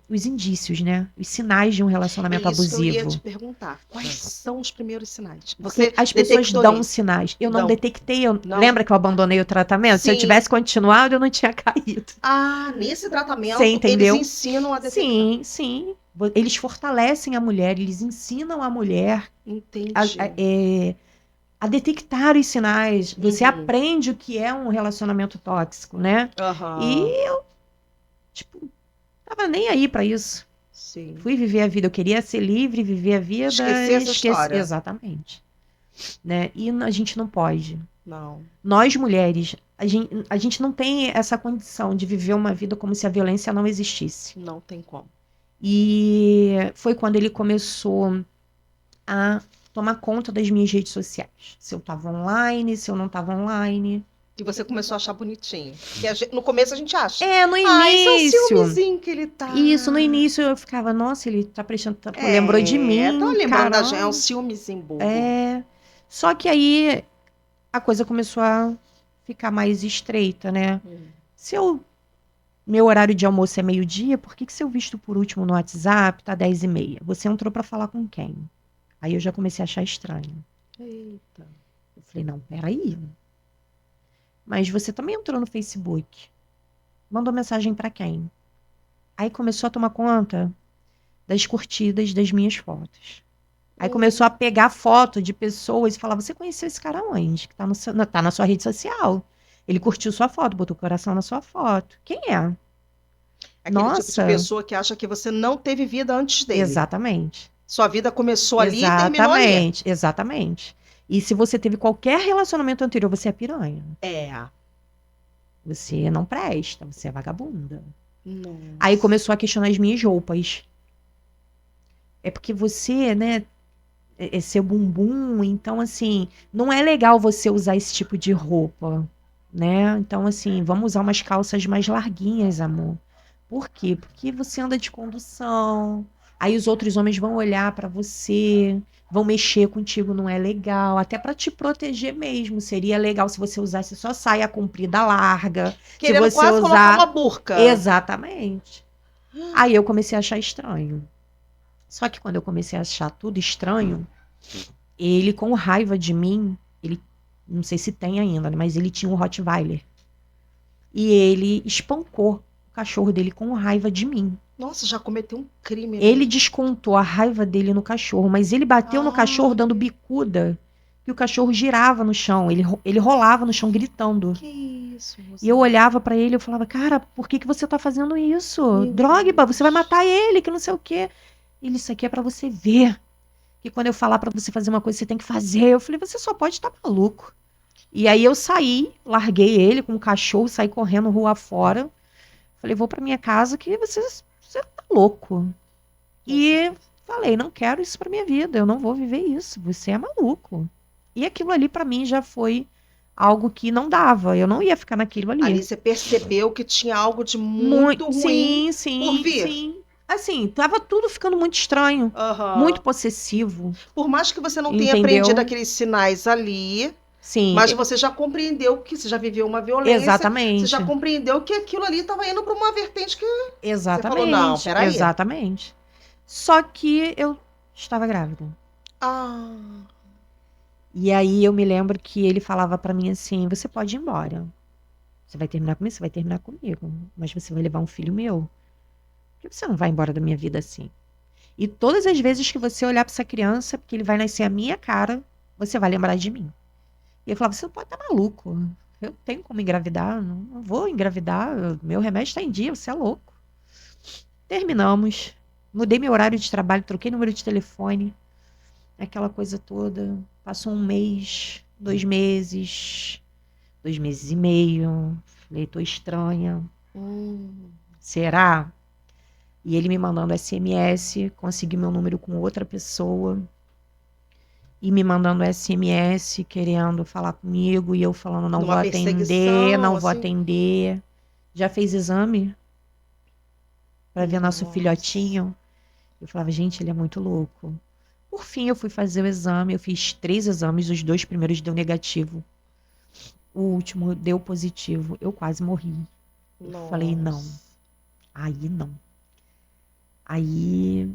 os indícios, né? Os sinais de um relacionamento É isso que eu ia te abusivo. perguntar. Quais são os primeiros sinais? Porque Você as pessoas detectou dão isso? sinais. Eu não Dão. detectei. Não? Lembra que eu abandonei o tratamento? Se eu Sim. tivesse continuado, eu não tinha caído. Ah, nesse Você tratamento, eles entendeu? ensinam a detectar. Sim, sim. Eles fortalecem a mulher, eles ensinam a mulher a, Entendi. a detectar os sinais. Você Uhum. aprende o que é um relacionamento tóxico, né? E Aham. eu, tipo, tava nem aí pra isso. Sim. Fui viver a vida. Eu queria ser livre, viver a vida Esqueci e essa esquecer. história. Exatamente. Né? E a gente não pode. Não. Nós, mulheres, a gente não tem essa condição de viver uma vida como se a violência não existisse. Não tem como. E foi quando ele começou a tomar conta das minhas redes sociais. Se eu estava online, se eu não estava online. E você começou a achar bonitinho. Que no começo a gente acha. No Ah, esse é o início. ciúmezinho que ele tá. Isso, no início eu ficava, nossa, ele tá prestando. Lembrou de Tô mim, lembrando da gente. É um caramba. ciúmezinho bobo. Só que aí a coisa começou a ficar mais estreita, né? Se eu Meu horário de almoço é meio-dia, por que seu visto por último no WhatsApp tá 10h30? Você entrou pra falar com quem? Aí eu já comecei a achar estranho. Eita. Eu falei, não, peraí. Mas você também entrou no Facebook. Mandou mensagem pra quem? Aí começou a tomar conta das curtidas das minhas fotos. Aí começou a pegar foto de pessoas e falar, você conheceu esse cara onde? Que tá na sua rede social. Ele curtiu sua foto, botou o coração na sua foto. Quem é? Aquele tipo de Nossa, pessoa que acha que você não teve vida antes dele. exatamente. Sua vida começou ali e terminou ali. Exatamente, exatamente. E se você teve qualquer relacionamento anterior, você é piranha. É. Você não presta, você é vagabunda. Aí Nossa. começou a questionar as minhas roupas. É porque você, né, é seu bumbum, então assim, não é legal você usar esse tipo de roupa, né? Então assim, vamos usar umas calças mais larguinhas, amor. Por quê? Porque você anda de condução, aí os outros homens vão olhar pra você, vão mexer contigo, não é legal, até pra te proteger mesmo. Seria legal se você usasse só saia comprida larga, se Querendo você quase colocar uma usar burca. exatamente. Aí eu comecei a achar estranho. Só que quando eu comecei a achar tudo estranho, ele com raiva de mim, ele não sei se tem ainda, né, mas ele tinha um Rottweiler. E ele espancou o cachorro dele com raiva de mim. Nossa, já cometeu um crime Ele ali. descontou a raiva dele no cachorro, mas ele bateu no cachorro dando Ai, bicuda, que o cachorro girava no chão, ele rolava no chão gritando. que isso, E eu Rosana? olhava pra ele e eu falava, cara, por que você tá fazendo isso? Meu Drogba, você vai Deus. matar ele, que não sei o quê. Ele, isso aqui é pra você ver. Que quando eu falar pra você fazer uma coisa, você tem que fazer. Eu falei, você só pode estar maluco. E aí eu saí, larguei ele com o cachorro, saí correndo rua fora. Falei, vou pra minha casa que você tá louco. E falei, não quero isso pra minha vida, eu não vou viver isso, você é maluco. E aquilo ali pra mim já foi algo que não dava, eu não ia ficar naquilo Ali ali. você percebeu que tinha algo de Muito, muito ruim sim, por sim, vir. sim. Assim, tava tudo ficando muito estranho, muito Aham. possessivo, Por mais que você não tenha aprendido entendeu? aqueles sinais ali, Sim, mas você já compreendeu que você já viveu uma violência, você já exatamente, compreendeu que aquilo ali estava indo para uma vertente que você falou, não, exatamente, peraí. exatamente. Só que eu estava grávida. Ah, E aí eu me lembro que ele falava pra mim assim: você pode ir embora. Você vai terminar comigo? Você vai terminar comigo. Mas você vai levar um filho meu. Por que você não vai embora da minha vida assim? E todas as vezes que você olhar pra essa criança, porque ele vai nascer a minha cara, você vai lembrar de mim. E eu falava: você não pode estar maluco. Eu tenho como engravidar. Não vou engravidar. Meu remédio está em dia. Você é louco. Terminamos. Mudei meu horário de trabalho, troquei número de telefone. Aquela coisa toda. Passou um mês, 2 meses, 2 meses e meio. Falei, tô estranha. Será? E ele me mandando SMS, consegui meu número com outra pessoa. E me mandando SMS, querendo falar comigo. E eu falando, não vou numa atender, perseguição, não vou assim. atender. Já fez exame para ver nosso Nossa. filhotinho? Eu falava, gente, ele é muito louco. Por fim, eu fui fazer o exame. Eu fiz 3 exames, os 2 primeiros deu negativo. O último deu positivo. Eu quase morri. Eu falei, não. Nossa. Aí não. Aí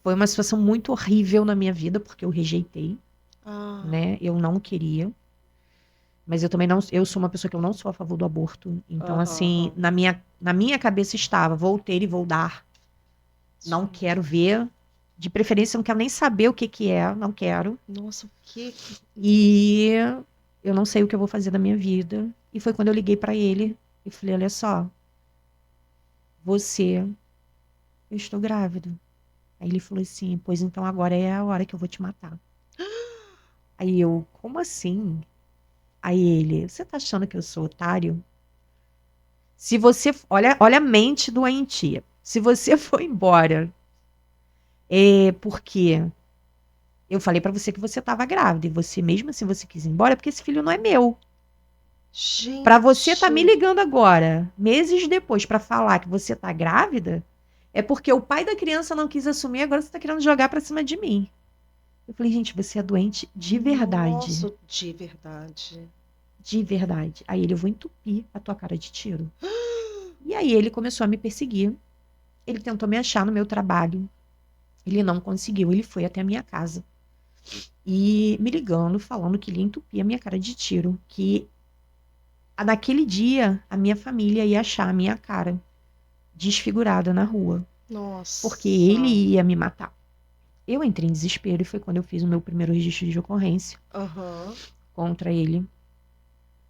foi uma situação muito horrível na minha vida, porque eu rejeitei, Ah, né? Eu não queria. Mas eu também não, eu sou uma pessoa que eu não sou a favor do aborto. Então, assim, aham. na minha cabeça estava, vou ter e vou dar. Não Gente, quero ver. De preferência, eu não quero nem saber o que que é, não quero. nossa, o que? Nossa. E eu não sei o que eu vou fazer da minha vida. E foi quando eu liguei pra ele e falei, olha só, você, eu estou grávida. Aí ele falou assim, pois então agora é a hora que eu vou te matar. Aí eu, como assim? Aí ele, você tá achando que eu sou otário? Se você, olha a mente doentia. Se você for embora, é porque eu falei pra você que você tava grávida e você mesmo assim você quis ir embora, é porque esse filho não é meu. Pra você tá me Gente, ligando agora, meses depois, pra falar que você tá grávida, é porque o pai da criança não quis assumir, agora você tá querendo jogar pra cima de mim. Eu falei, gente, você é doente de verdade. nossa, de verdade. De verdade. Aí ele, eu vou entupir a tua cara de tiro. E aí ele começou a me perseguir. Ele tentou me achar no meu trabalho. Ele não conseguiu. Ele foi até a minha casa. E me ligando, falando que ele ia entupir a minha cara de tiro. Que naquele dia a minha família ia achar a minha cara desfigurada na rua. Porque ele Nossa. ia me matar. Eu entrei em desespero e foi quando eu fiz o meu primeiro registro de ocorrência Aham. contra ele.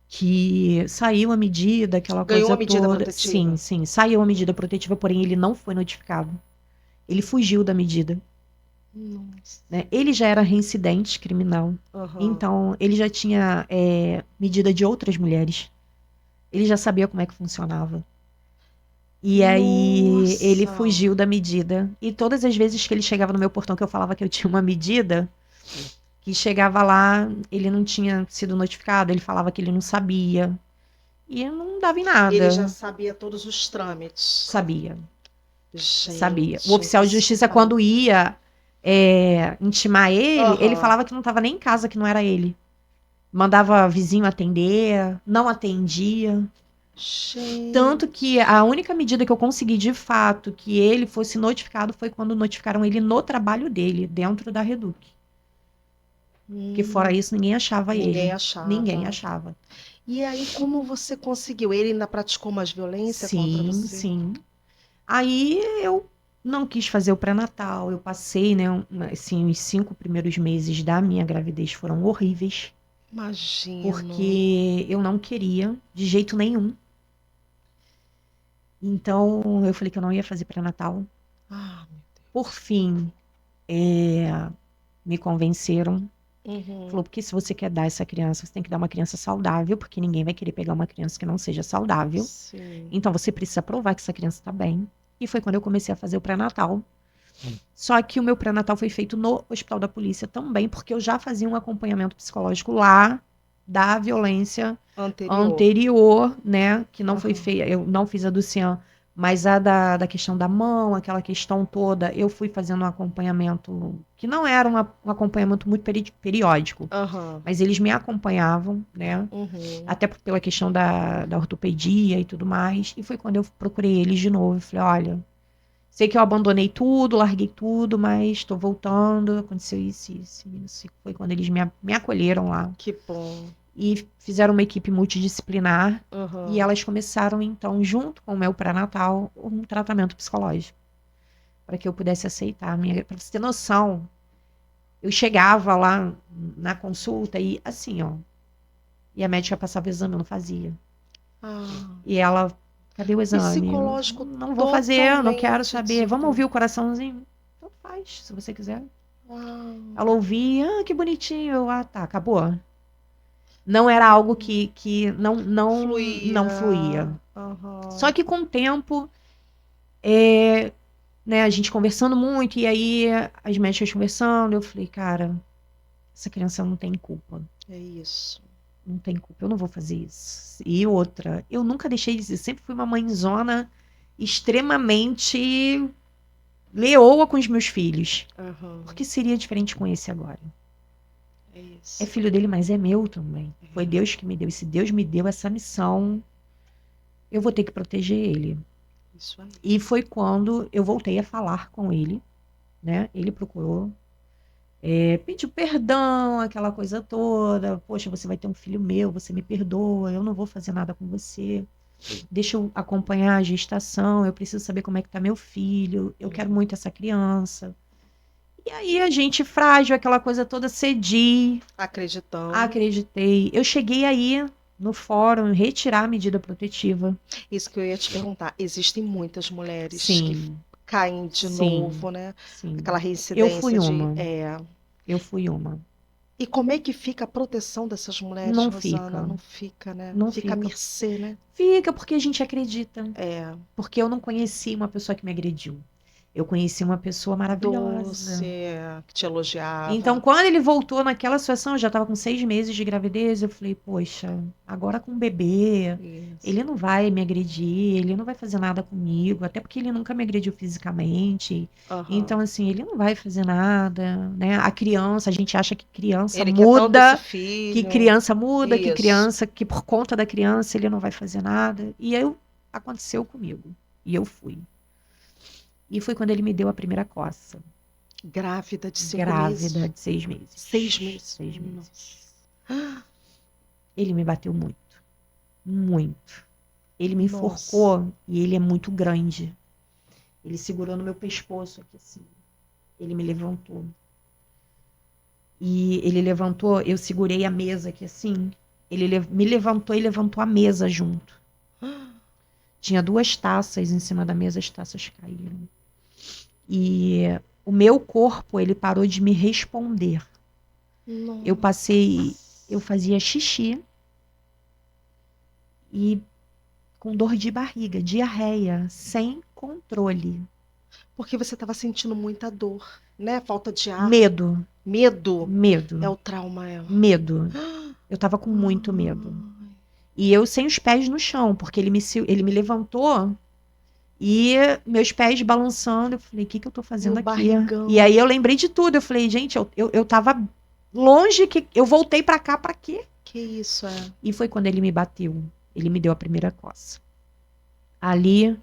Que saiu a medida, aquela Ganhou a coisa medida toda. Sim, protetiva? sim, saiu a medida protetiva, porém ele não foi notificado. Ele fugiu da medida, Nossa. né? Ele já era reincidente criminal, Aham. então ele já tinha medida de outras mulheres. Ele já sabia como é que funcionava. E aí ele Nossa. fugiu da medida. E todas as vezes que ele chegava no meu portão que eu falava que eu tinha uma medida, que chegava lá, ele não tinha sido notificado, ele falava que ele não sabia. E não dava em Ele já nada. sabia todos os trâmites. Sabia, sabia. O Gente, oficial de justiça, quando impressionante. ia intimar ele, ele Aham. falava que não estava nem em casa, que não era ele. Mandava vizinho atender, não atendia. Tanto que Gente. a única medida que eu consegui de fato que ele fosse notificado foi quando notificaram ele no trabalho dele, dentro da Reduc. Porque fora Hum, isso, ninguém achava ninguém ele. Ninguém achava. achava. E aí, como você conseguiu? Ele ainda praticou mais violência contra Sim, você? sim. Aí eu não quis fazer o pré-natal. Eu passei, né, assim, os 5 primeiros meses da minha gravidez foram horríveis, Imagino. porque eu não queria de jeito nenhum. Então eu falei que eu não ia fazer pré-natal. Ah, meu Por Deus. fim, me convenceram. Uhum. Falou, porque se você quer dar essa criança, você tem que dar uma criança saudável, porque ninguém vai querer pegar uma criança que não seja saudável. Sim. Então você precisa provar que essa criança está bem. E foi quando eu comecei a fazer o pré-natal. Só que o meu pré-natal foi feito no Hospital da Polícia também, porque eu já fazia um acompanhamento psicológico lá da violência Anterior. anterior, né? Que não foi Aham. feita, eu não fiz a do Cian, mas a da questão da mão, aquela questão toda, eu fui fazendo um acompanhamento que não era um acompanhamento muito periódico, Aham. mas eles me acompanhavam, né? Uhum. Até pela questão da ortopedia e tudo mais. E foi quando eu procurei eles de novo. Falei, olha, sei que eu abandonei tudo, larguei tudo, mas estou voltando. Aconteceu isso, isso, isso. E foi quando eles me acolheram lá. Que bom. E fizeram uma equipe multidisciplinar. E Aham. elas começaram, então, junto com o meu pré-natal, um tratamento psicológico. Para que eu pudesse aceitar a minha. Para você ter noção, eu chegava lá na consulta e assim, ó. E a médica passava o exame, eu não fazia. Ah. E ela, cadê o exame? Eu Psicológico não vou fazer, eu não quero totalmente saber. Vamos ouvir desequilibrado. o coraçãozinho? Então faz, se você quiser. Ah. Ela ouvia, que bonitinho. Eu, tá, acabou. Não era algo que não fluía. Fluía. Aham. Só que com o tempo, né, a gente conversando muito, e aí as médicas conversando, eu falei, cara, essa criança não tem culpa. É isso. Não tem culpa, eu não vou fazer isso. E outra, eu nunca deixei de ser, sempre fui uma mãezona extremamente leoa com os meus filhos. Aham. Porque seria diferente com esse agora. É É isso. filho dele, mas é meu também. Foi Deus que me deu. E se Deus me deu essa missão, eu vou ter que proteger ele. Isso aí. E foi quando eu voltei a falar com ele, né? Ele procurou, pediu perdão, aquela coisa toda. Poxa, você vai ter um filho meu, você me perdoa, eu não vou fazer nada com você. Deixa eu acompanhar a gestação, eu preciso saber como é que tá meu filho, eu quero muito essa criança. E aí a gente frágil, aquela coisa toda, cedi, Acreditando. acreditei. Eu cheguei aí no fórum retirar a medida protetiva. Isso que eu ia te perguntar. Existem muitas mulheres que Sim, caem de sim, novo, né? sim. Aquela Eu fui reincidência de. uma, eu fui uma. E como é que fica a proteção dessas mulheres, Não Rosana? fica, Não fica, né? não Fica à fica. mercê, né? Fica porque a gente acredita. É. Porque eu não conheci uma pessoa que me agrediu. Eu conheci uma pessoa maravilhosa. Doce, que te elogiava. Então, quando ele voltou naquela situação, eu já estava com 6 meses de gravidez, eu falei, poxa, agora com um bebê, Isso. ele não vai me agredir, ele não vai fazer nada comigo, até porque ele nunca me agrediu fisicamente. Aham. Então, assim, ele não vai fazer nada, né? A criança, a gente acha Ele quer tanto esse que filho. criança muda, que Isso. criança, que por conta da criança ele não vai fazer nada. E aí aconteceu comigo. E eu fui. E foi quando ele me deu a primeira coça. Grávida de 5 meses. Grávida de 6 meses. 6 meses. 6 meses. Nossa. Ele me bateu muito. Muito. Ele me Nossa. enforcou e ele é muito grande. Ele segurou no meu pescoço aqui assim. Ele me levantou. E ele levantou, eu segurei a mesa aqui assim. Ele me levantou e levantou a mesa junto. Tinha 2 taças em cima da mesa, as taças caíram. E o meu corpo, ele parou de me responder. Eu fazia xixi e com dor de barriga, diarreia, sem controle. Porque você estava sentindo muita dor, né? Falta de ar. Medo, Medo. medo, É o trauma, é. medo. Eu tava com muito medo. E eu sem os pés no chão, porque ele me levantou e meus pés balançando. Eu falei, o que que eu tô fazendo No aqui? barrigão. E aí eu lembrei de tudo. Eu falei, gente, eu tava longe, que eu voltei pra cá pra quê? Que isso, é. E foi quando ele me bateu. Ele me deu a primeira coça. Ali,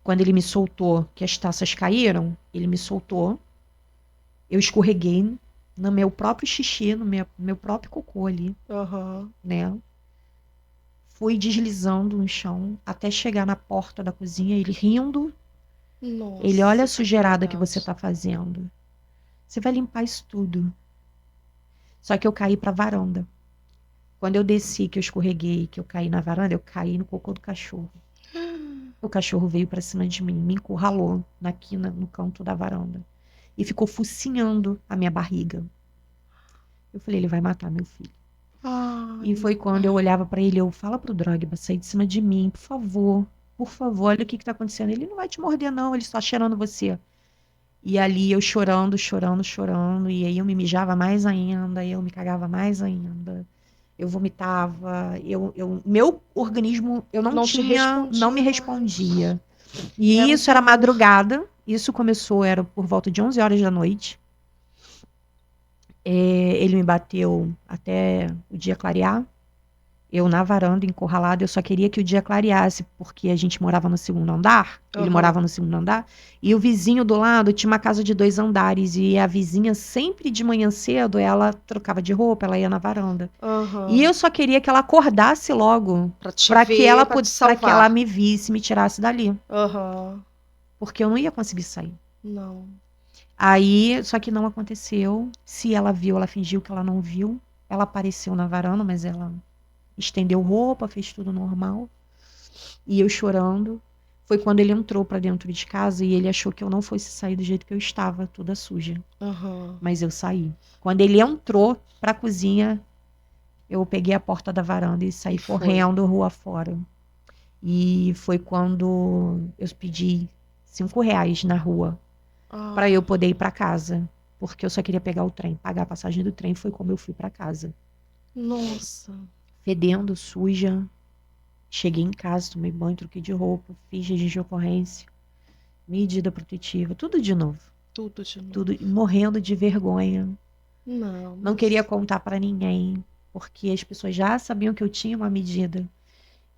quando ele me soltou, que as taças caíram, ele me soltou. Eu escorreguei no meu próprio xixi, no meu próprio cocô ali, Aham. né? Fui deslizando no chão até chegar na porta da cozinha, ele rindo. Nossa, Ele, olha a que sujeirada que maldade. você tá fazendo. Você vai limpar isso tudo. Só que eu caí pra varanda. Quando eu desci, que eu escorreguei, que eu caí na varanda, eu caí no cocô do cachorro. O cachorro veio pra cima de mim, me encurralou na quina, no canto da varanda. E ficou focinhando a minha barriga. Eu falei, ele vai matar meu filho. Ai, E foi quando eu olhava pra ele, eu, fala pro Drogba sair de cima de mim, por favor, olha o que que tá acontecendo. Ele não vai te morder não, ele só cheirando você. E ali eu chorando, chorando, chorando, e aí eu me mijava mais ainda, eu me cagava mais ainda. Eu vomitava, meu organismo, eu não não te tinha, não me respondia. respondia. E Era um isso era terror. madrugada, isso começou, era por volta de 11 horas da noite. Ele me bateu até o dia clarear. Eu na varanda, encurralada, eu só queria que o dia clareasse, porque a gente morava no segundo andar, ele Aham. morava no segundo andar, e o vizinho do lado tinha uma casa de 2 andares, e a vizinha sempre de manhã cedo, ela trocava de roupa, ela ia na varanda. Aham. E eu só queria que ela acordasse logo, Pra te para que ver, ela pra te para que ela salvar. me visse, me tirasse dali, Aham. porque eu não ia conseguir sair. Não. Aí, só que não aconteceu. Se ela viu, ela fingiu que ela não viu. Ela apareceu na varanda, mas ela estendeu roupa, fez tudo normal. E eu chorando. Foi quando ele entrou pra dentro de casa e ele achou que eu não fosse sair do jeito que eu estava, toda suja. Aham. Mas eu saí. Quando ele entrou pra cozinha, eu peguei a porta da varanda e saí E foi. correndo rua fora. E foi quando eu pedi R$ 5 na rua pra eu poder ir pra casa. Porque eu só queria pegar o trem, pagar a passagem do trem. Foi como eu fui pra casa. Nossa. Fedendo, suja. Cheguei em casa, tomei banho, troquei de roupa, fiz registro de ocorrência, medida protetiva, tudo de novo. Tudo de novo. Tudo, morrendo de vergonha. Não. Não queria contar pra ninguém, porque as pessoas já sabiam que eu tinha uma medida.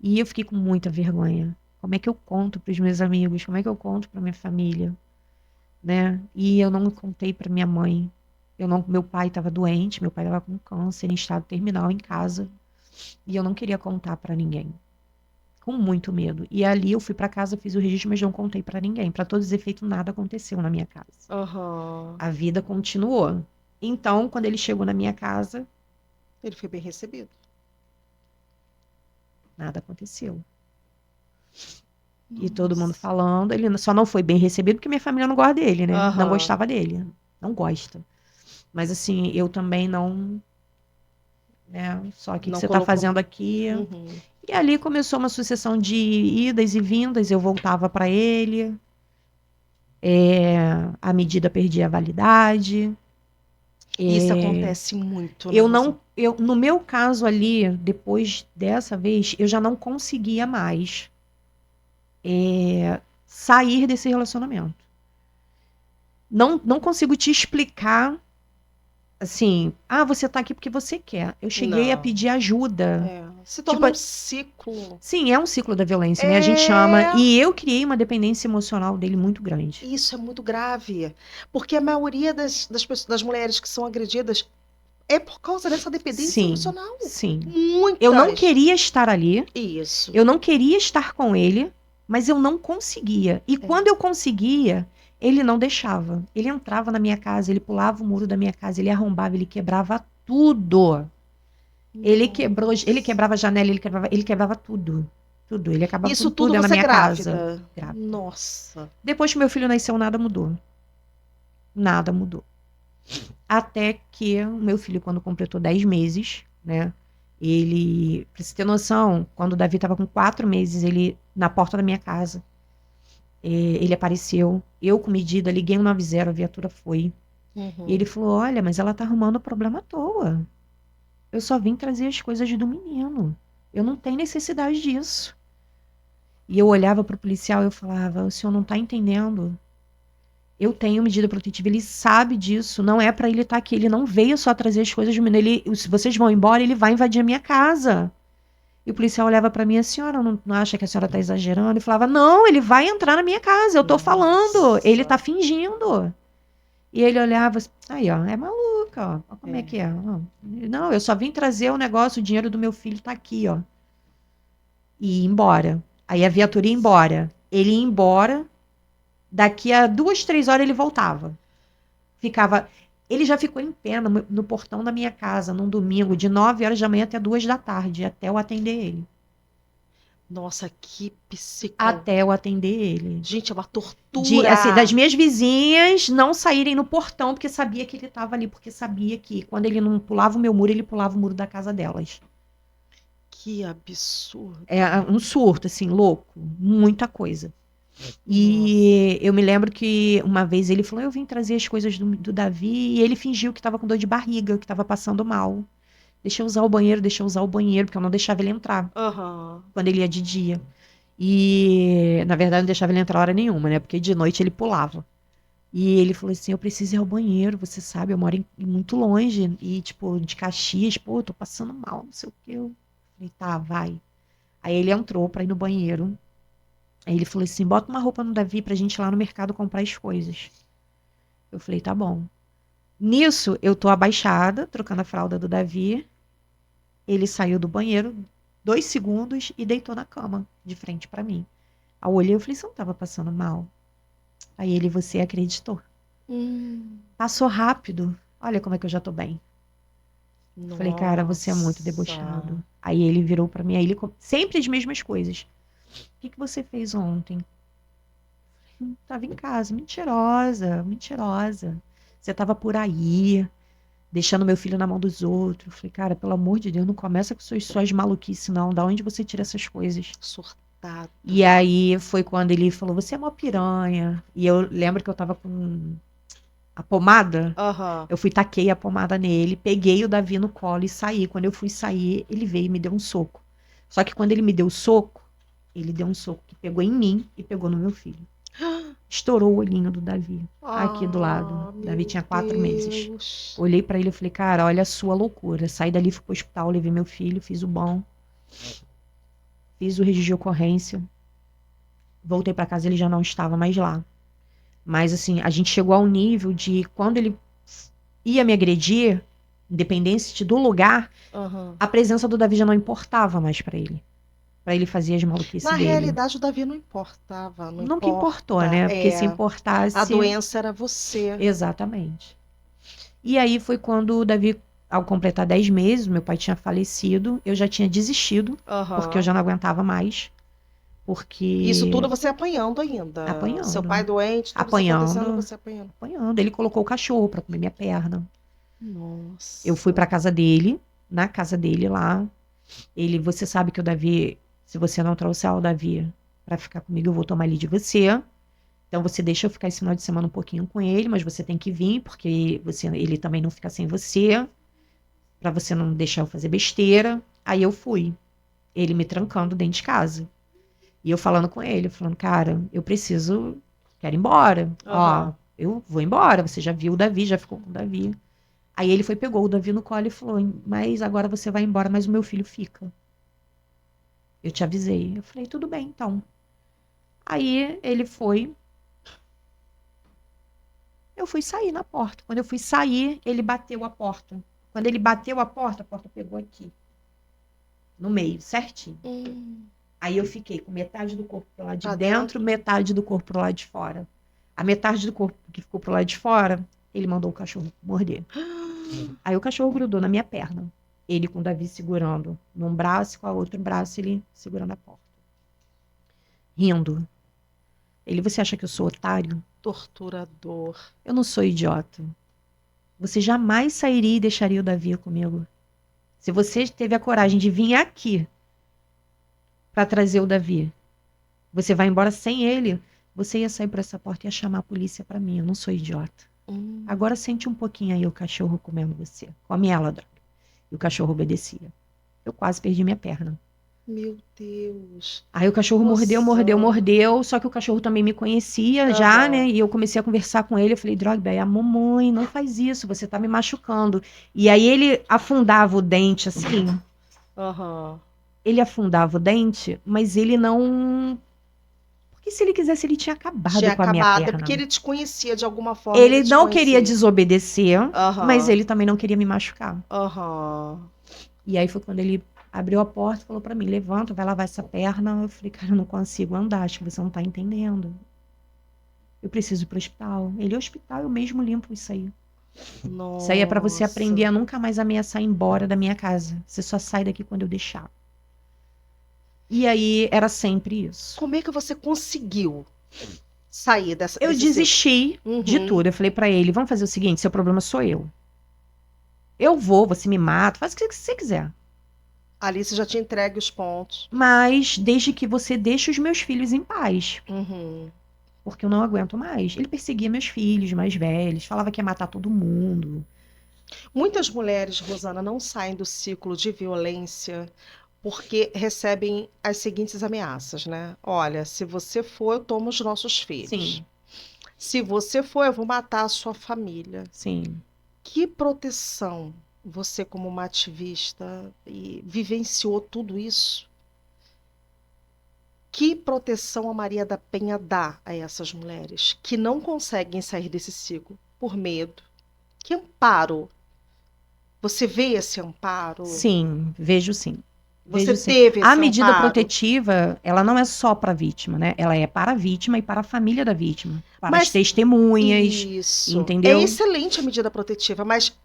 E eu fiquei com muita vergonha. como é que eu conto para os meus amigos? Como é que eu conto para minha família? Né? E eu não contei para minha mãe. Meu pai estava doente, meu pai estava com câncer em estado terminal em casa, e eu não queria contar para ninguém. Com muito medo. E ali eu fui para casa, fiz o registro, mas não contei para ninguém. Para todos os efeitos, nada aconteceu na minha casa. Aham. A vida continuou. Então, quando ele chegou na minha casa, Ele foi bem recebido. nada aconteceu. E todo mundo Nossa. falando, ele só não foi bem recebido porque minha família não gosta dele, né? Não Aham. gostava dele. Não gosta. Mas assim, eu também não, né? Só o que Não você tá colocou. fazendo aqui? Uhum. E ali começou uma sucessão de idas e vindas. Eu voltava para ele. A medida perdia a validade. Isso É, acontece muito, né, eu Rosa? não, no meu caso ali, depois dessa vez, eu já não conseguia mais sair desse relacionamento. Não consigo te explicar assim, você tá aqui porque você quer. Eu cheguei a Não. pedir ajuda. É. Se Tipo, torna um ciclo. sim, é um ciclo da violência, né? A gente chama. É. E eu criei uma dependência emocional dele muito grande. Isso é muito grave. Porque a maioria das mulheres que são agredidas é por causa dessa dependência Sim, emocional. sim. Eu não Muitas. queria estar ali, Isso. eu não queria estar com ele, mas eu não conseguia. E quando eu conseguia, ele não deixava. Ele entrava na minha casa, ele pulava o muro da minha casa, ele arrombava, ele quebrava tudo. Ele quebrava a janela, ele quebrava tudo. Tudo. Ele acabava Isso com tudo tudo na você minha casa. grávida. Grávida. Nossa. Depois que meu filho nasceu, nada mudou. Nada mudou. Até que o meu filho, quando completou 10 meses, né? Ele, pra você ter noção, quando o Davi estava com 4 meses, ele, na porta da minha casa, ele apareceu. Eu, com medida, liguei 190, a viatura foi. E ele falou: Olha, mas ela tá arrumando problema à toa. Eu só vim trazer as coisas do menino. Eu não tenho necessidade disso. E eu olhava pro policial e eu falava: O senhor não tá entendendo. Eu tenho medida protetiva, ele sabe disso. Não é pra ele estar aqui. Ele não veio só trazer as coisas do menino. Se vocês vão embora, ele vai invadir a minha casa. E o policial olhava pra mim: A senhora não acha que a senhora tá exagerando? E falava: Não, ele vai entrar na minha casa. Eu tô falando. Ele tá fingindo. E ele olhava assim, aí, ó, é maluca, ó. Como é que é? Não, eu só vim trazer o negócio, o dinheiro do meu filho tá aqui, ó. E ir embora. Aí a viatura ia embora. Ele ia embora, daqui a 2, 3 horas ele voltava. Ficava. Ele já ficou em pé no portão da minha casa, num domingo, de 9 horas da manhã até 2 da tarde, até eu atender ele. Nossa, que psico. Até eu atender ele. Gente, é uma Assim, tortura. das minhas vizinhas não saírem no portão porque sabia que ele estava ali, porque sabia que quando ele não pulava o meu muro, ele pulava o muro da casa delas. Que absurdo. É um surto, assim, louco. Muita coisa. E eu me lembro que uma vez ele falou: Eu vim trazer as coisas do Davi, e ele fingiu que estava com dor de barriga, que estava passando mal. Deixa eu usar o banheiro, porque eu não deixava ele entrar Aham. quando ele ia de dia. E, na verdade, não deixava ele entrar hora nenhuma, né? Porque de noite ele pulava. E ele falou assim: Eu preciso ir ao banheiro, você sabe, eu moro muito longe. E, tipo, de Caxias, pô, eu tô passando mal, não sei o quê. Eu falei: Tá, vai. Aí ele entrou pra ir no banheiro. Aí ele falou assim: Bota uma roupa no Davi pra gente ir lá no mercado comprar as coisas. Eu falei: Tá bom. Nisso, eu tô abaixada, trocando a fralda do Davi. Ele saiu do banheiro 2 segundos e deitou na cama, de frente pra mim. Aí eu olhei e falei: Você não tava passando mal? Aí ele: Você acreditou. Passou rápido. Olha como é que eu já tô bem. Falei: Cara, você é muito debochado. Aí ele virou pra mim, sempre as mesmas coisas. O que você fez ontem? Tava em casa. Mentirosa, mentirosa. Você tava por aí, deixando meu filho na mão dos outros. Falei: Cara, pelo amor de Deus, não começa com suas maluquices, não. Da onde você tira essas coisas? Surtado. E aí foi quando ele falou: Você é uma piranha. E eu lembro que eu tava com a pomada. Aham. Eu taquei a pomada nele, peguei o Davi no colo e saí. Quando eu fui sair, ele veio e me deu um soco. Só que quando ele me deu o soco, ele deu um soco que pegou em mim e pegou no meu filho. Estourou o olhinho do Davi, aqui do lado. Davi tinha 4 meses. Olhei pra ele e falei: Cara, olha a sua loucura. Saí dali, fui pro hospital, levei meu filho, fiz o bom. Fiz o registro de ocorrência. Voltei pra casa, ele já não estava mais lá. Mas, assim, a gente chegou ao nível de quando ele ia me agredir, independente do lugar, Aham. a presença do Davi já não importava mais pra ele. Pra ele fazer as maluquices Na dele. realidade, o Davi não importava, não Nunca importou, importa. né? Porque se É, a importasse. doença era você. Exatamente. E aí foi quando o Davi, ao completar 10 meses, meu pai tinha falecido, eu já tinha desistido, porque eu Aham. já não aguentava mais. Isso Porque tudo você apanhando ainda. Seu pai apanhando, doente, tudo isso acontecendo, apanhando, você apanhando. apanhando. Ele colocou o cachorro pra comer minha perna. Eu fui pra Nossa. casa dele, na casa dele lá. Você sabe que o Davi, se você não trouxer o Davi pra ficar comigo, eu vou tomar ali de você. Então você deixa eu ficar esse final de semana um pouquinho com ele, mas você tem que vir, porque ele também não fica sem você, pra você não deixar eu fazer besteira. Aí eu fui, ele me trancando dentro de casa. E eu falando com ele, falando, cara, quero ir embora. Ó, Aham. eu vou embora, você já viu o Davi, já ficou com o Davi. Aí ele foi, pegou o Davi no colo e falou, mas agora você vai embora, mas o meu filho fica. Eu te avisei. Eu falei, tudo bem, então. Aí ele foi, eu fui sair na porta. Quando eu fui sair, ele bateu a porta. Quando ele bateu a porta pegou aqui, no meio, certinho. Hum, Aí eu fiquei com metade do corpo pro lado de Pra dentro, dentro. metade do corpo pro lado de fora. A metade do corpo que ficou pro lado de fora, ele mandou o cachorro morder. Aí o cachorro grudou na minha perna. Ele com o Davi segurando num braço e com o outro braço ele segurando a porta. Rindo. Você acha que eu sou otário? Torturador. Eu não sou idiota. Você jamais sairia e deixaria o Davi comigo. Se você teve a coragem de vir aqui pra trazer o Davi, você vai embora sem ele, você ia sair por essa porta e ia chamar a polícia pra mim. Eu não sou idiota. Hum, Agora sente um pouquinho aí o cachorro comendo você. Come ela, droga. E o cachorro obedecia. Eu quase perdi minha perna. Meu Deus. Aí o cachorro mordeu, mordeu, Rosana. mordeu. Só que o cachorro também me conhecia já, né? Aham. E eu comecei a conversar com ele. Eu falei, Drogba, é a mamãe, não faz isso, você tá me machucando. E aí ele afundava o dente assim. Aham. Ele afundava o dente, mas ele não. Porque se ele quisesse, ele tinha acabado Tinha com a minha acabado. É porque perna. ele te conhecia, de alguma forma ele Ele te não queria conhecia. desobedecer, mas Aham. ele também não queria me machucar. Aham. E aí foi quando ele abriu a porta e falou pra mim: levanta, vai lavar essa perna. Eu falei, cara, eu não consigo andar, acho que você não tá entendendo. Eu preciso ir pro hospital. Ele, hospital, eu mesmo limpo isso aí. Isso aí é pra você aprender Nossa. a nunca mais ameaçar ir embora da minha casa. Você só sai daqui quando eu deixar. E aí era sempre isso. Como é que você conseguiu sair Eu desse ciclo? desisti de Uhum. tudo. Eu falei pra ele: vamos fazer o seguinte, seu problema sou eu. Eu vou, você me mata, faz o que você quiser. Ali você já tinha entregue os pontos. Mas desde que você deixe os meus filhos em paz. Uhum. Porque eu não aguento mais. Ele perseguia meus filhos mais velhos, falava que ia matar todo mundo. Muitas mulheres, Rosana, não saem do ciclo de violência porque recebem as seguintes ameaças, né? Olha, se você for, eu tomo os nossos filhos. Sim, Se você for, eu vou matar a sua família. sim. Que proteção você, como uma ativista, e vivenciou tudo isso? Que proteção a Maria da Penha dá a essas mulheres que não conseguem sair desse ciclo por medo? Que amparo? Você vê esse amparo? Sim, vejo sim. Você Vejo sim. teve A esse medida amparo? protetiva, ela não é só para a vítima, né? Ela é para a vítima e para a família da vítima, para as Mas testemunhas, isso. É entendeu? excelente a medida protetiva, mas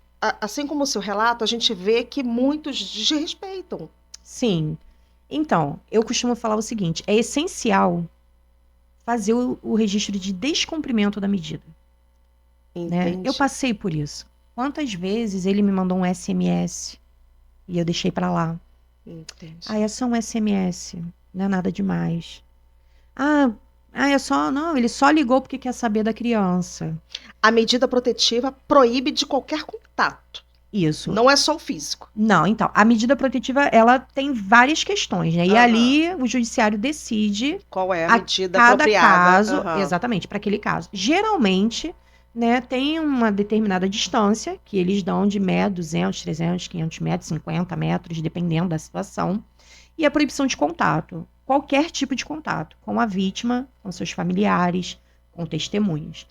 assim como o seu relato, a gente vê que muitos desrespeitam. Sim. Então, eu costumo falar o seguinte: é essencial fazer o registro de descumprimento da medida, né? Eu Entende? passei por isso. Quantas vezes ele me mandou um SMS e eu deixei para lá? Entende? Ah, é só um SMS, não é nada demais. Ah, é só, não, ele só ligou porque quer saber da criança. A medida protetiva proíbe de qualquer contato. Isso. Não é só o físico. Não, então, a medida protetiva, ela tem várias questões, né? E Aham. ali o judiciário decide Qual é a a medida cada apropriada? caso, Aham. exatamente, para aquele caso. Geralmente, né, tem uma determinada distância que eles dão de 200, 300, 500 metros, 50 metros, dependendo da situação. E a proibição de contato. qualquer tipo de contato com a vítima, com seus familiares, com testemunhas.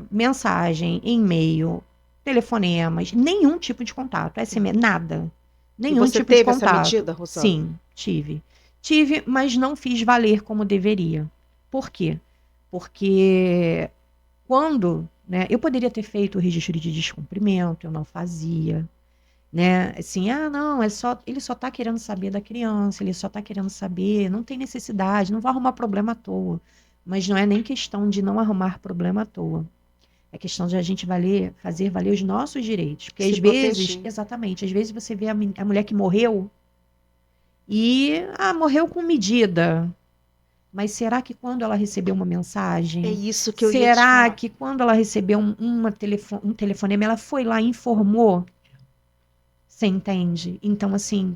Mensagem, e-mail, telefonemas, nenhum tipo de contato, SMS, nada. E Nenhum você tipo de teve essa contato. medida, Rosana? Sim, tive. Tive, mas não fiz valer como deveria. Por quê? Porque quando, né, eu poderia ter feito o registro de descumprimento, eu não fazia, né? Assim, não, ele só tá querendo saber da criança, ele só tá querendo saber, não tem necessidade, não vai arrumar problema à toa. Mas não é nem questão de não arrumar problema à toa. É questão de a gente fazer valer os nossos direitos. Porque Se às vezes, proteger. exatamente, às vezes você vê a mulher que morreu e morreu com medida. Mas será que quando ela recebeu uma É mensagem, isso que eu ia te será falar. que quando ela recebeu um telefonema, ela foi lá e informou? Você entende? Então, assim,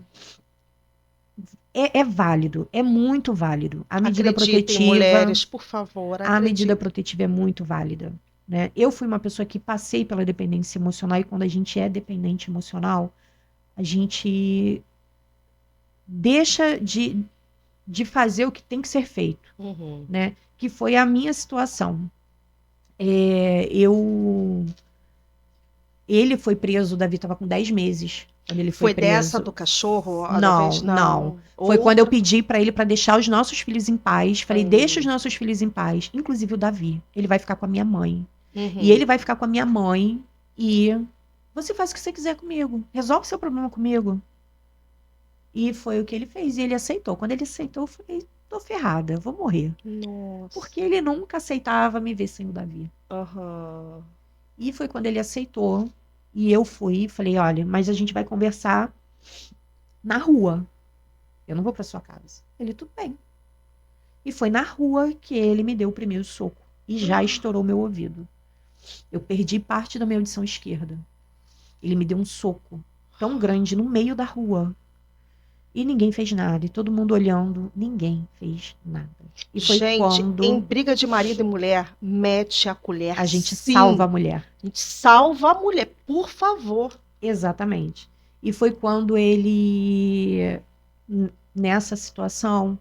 é válido, é muito válido. Acreditem, mulheres, por favor, A medida acreditem. protetiva é muito válida, né? Eu fui uma pessoa que passei pela dependência emocional e quando a gente é dependente emocional, a gente deixa de fazer o que tem que ser feito, Uhum. né? Que foi a minha situação. Ele foi preso, o Davi estava com 10 meses quando ele foi Foi dessa preso. do cachorro, a da vez? Não. Não. Foi quando eu Outra. pedi para ele para deixar os nossos filhos em paz. Falei, deixa os nossos filhos em paz, inclusive o Davi. Ele vai ficar com a minha mãe. E Uhum. ele vai ficar com a minha mãe e você faz o que você quiser comigo. Resolve seu problema comigo. E foi o que ele fez. E ele aceitou. Quando ele aceitou, eu falei, tô ferrada, eu vou morrer. Nossa. Porque ele nunca aceitava me ver sem o Davi. Aham. E foi quando ele aceitou. E eu fui e falei, olha, mas a gente vai conversar na rua. Eu não vou pra sua casa. Ele, tudo bem. E foi na rua que ele me deu o primeiro soco. E já estourou meu ouvido. Eu perdi parte da minha audição esquerda. Ele me deu um soco tão grande no meio da rua. E ninguém fez nada. E todo mundo olhando, ninguém fez nada. E foi Gente, em quando briga de marido e mulher, mete a colher, a gente sim. salva a mulher. A gente salva a mulher, por favor. Exatamente. E foi quando ele, nessa situação,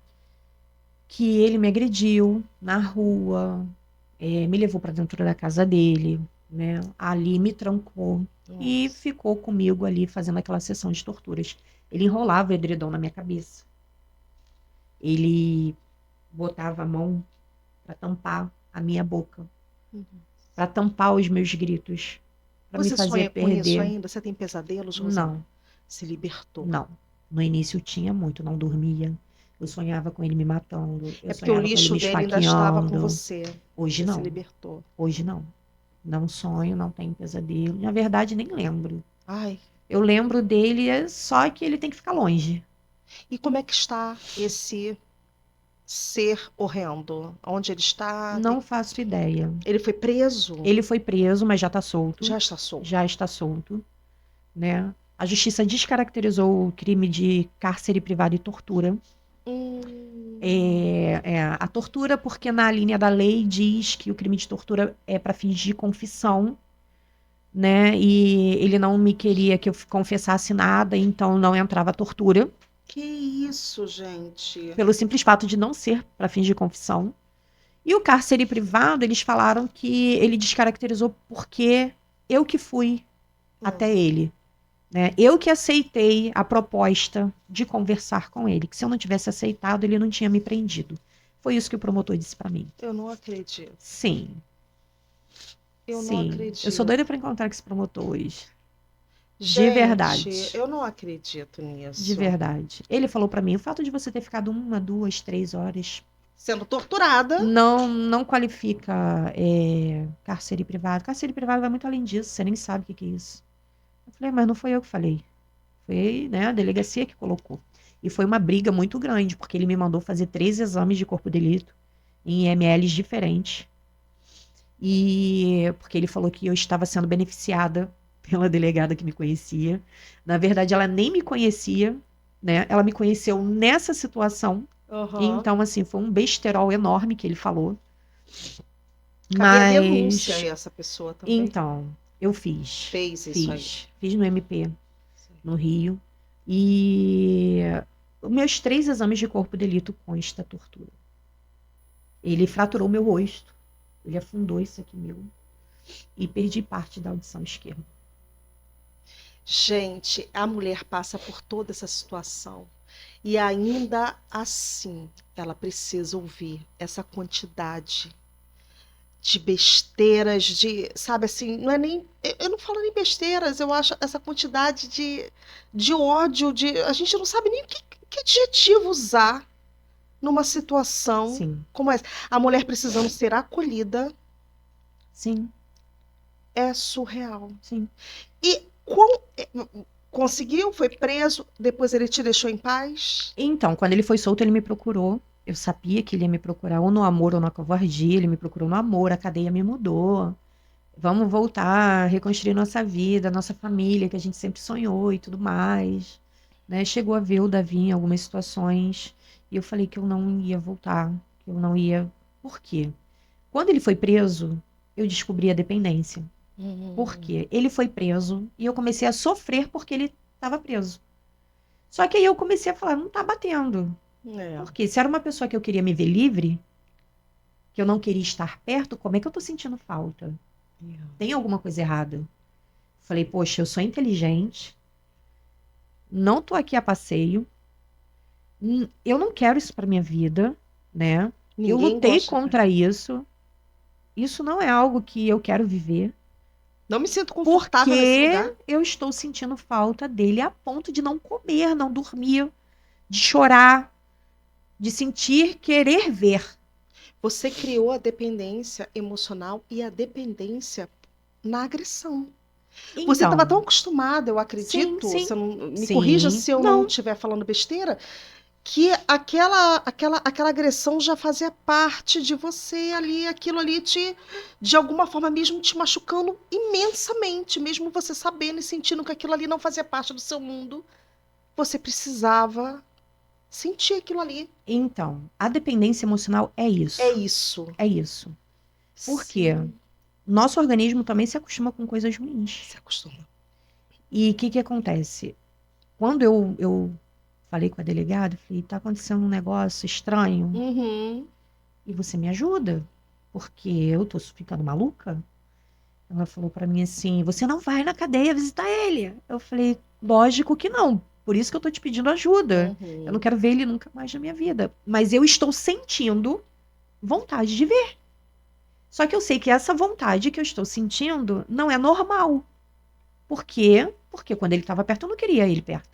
que ele me agrediu na rua, me levou para dentro da casa dele, né? Ali me trancou e Nossa. ficou comigo ali fazendo aquela sessão de torturas. Ele enrolava o edredom na minha cabeça. Ele botava a mão para tampar a minha boca, para tampar os meus gritos, para me Você fazer sonha com isso perder. ainda? Você tem pesadelos, Rosana? Não, Se libertou. não. No início eu tinha muito, não dormia. Eu sonhava com ele me matando, eu É porque o sonhava com ele lixo me dele ainda estava com esfaqueando. você. Hoje Você se não. libertou. Hoje não. Não sonho, não tenho pesadelo. Na verdade, nem lembro. Ai. Eu lembro dele, só que ele tem que ficar longe. E como é que está esse ser horrendo? Onde ele está? Não faço ideia. Ele foi preso? Ele foi preso, mas já está solto. Já está solto. Já está solto, né? A justiça descaracterizou o crime de cárcere privado e tortura. A tortura, porque na linha da lei diz que o crime de tortura é para fins de confissão, né? E ele não me queria que eu confessasse nada, então não entrava tortura, Que isso, gente? pelo simples fato de não ser para fins de confissão. E o cárcere privado, eles falaram que ele descaracterizou porque eu que fui até ele, né? Eu que aceitei a proposta de conversar com ele, que se eu não tivesse aceitado, ele não tinha me prendido. Foi isso que o promotor disse para mim. Eu não acredito. Sim. Eu não Sim. acredito. Eu sou doida para encontrar com esse promotor hoje. Gente, De verdade. eu não acredito nisso. De verdade. Ele falou para mim, o fato de você ter ficado 1, 2, 3 horas Sendo torturada. não qualifica cárcere privado. Cárcere privado vai muito além disso, você nem sabe o que é isso. Eu falei, mas não foi eu que falei. Foi, né, a delegacia que colocou. E foi uma briga muito grande, porque ele me mandou fazer 3 exames de corpo de delito em IMLs diferentes. E porque ele falou que eu estava sendo beneficiada pela delegada que me conhecia. Na verdade, ela nem me conhecia, né? Ela me conheceu nessa situação. Uhum. Então, assim, foi um besterol enorme que ele falou. Cabia denúncia essa pessoa também. Então, eu fiz. Fez isso aí. Fiz no MP, no Rio. E Os meus 3 exames de corpo de delito consta tortura. Ele fraturou meu rosto, ele afundou isso aqui meu e perdi parte da audição esquerda. Gente, a mulher passa por toda essa situação e ainda assim ela precisa ouvir essa quantidade de besteiras, sabe assim, não é nem, eu não falo nem besteiras, eu acho essa quantidade de ódio, a gente não sabe nem que adjetivo usar numa situação Sim, como essa. A mulher precisando ser acolhida sim, é surreal. sim. E conseguiu, foi preso, depois ele te deixou em paz? Então, quando ele foi solto, ele me procurou. Eu sabia que ele ia me procurar ou no amor ou na covardia. Ele me procurou no amor, a cadeia me mudou. Vamos voltar, reconstruir nossa vida, nossa família, que a gente sempre sonhou e tudo mais. Né? Chegou a ver o Davi em algumas situações. E eu falei que eu não ia voltar, que eu não ia. Por quê? Quando ele foi preso, eu descobri a dependência. Por quê? Ele foi preso e eu comecei a sofrer porque ele estava preso. Só que aí eu comecei a falar, não tá batendo. É. Porque se era uma pessoa que eu queria me ver livre, que eu não queria estar perto, como é que eu tô sentindo falta? Tem alguma coisa errada? Falei, poxa, eu sou inteligente, não tô aqui a passeio, eu não quero isso pra minha vida, né? Eu Ninguém lutei gosta. contra isso. Isso não é algo que eu quero viver, Não me sinto confortável nesse lugar. porque eu estou sentindo falta dele a ponto de não comer, não dormir, de chorar, de sentir querer ver. Você criou a dependência emocional e a dependência na agressão. Você estava tão Então, acostumada, eu sim, acredito, sim, você me corrija sim, se eu não não. estiver falando besteira, que aquela agressão já fazia parte de você ali, aquilo ali de alguma forma mesmo te machucando imensamente, mesmo você sabendo e sentindo que aquilo ali não fazia parte do seu mundo, você precisava sentir aquilo ali. Então, a dependência emocional é É isso. isso. É isso. Por quê? Sim, Nosso organismo também se acostuma com coisas ruins. se acostuma. E o que que acontece? Quando eu falei com a delegada, falei, tá acontecendo um negócio estranho Uhum. e você me ajuda, porque eu tô ficando maluca. Ela falou pra mim assim, você não vai na cadeia visitar ele. Eu falei, lógico que não. Por isso que eu tô te pedindo ajuda. Eu não Uhum. quero ver ele nunca mais na minha vida. Mas eu estou sentindo vontade de ver. Só que eu sei que essa vontade que eu estou sentindo não é normal. Por quê? Porque quando ele estava perto, eu não queria ele perto.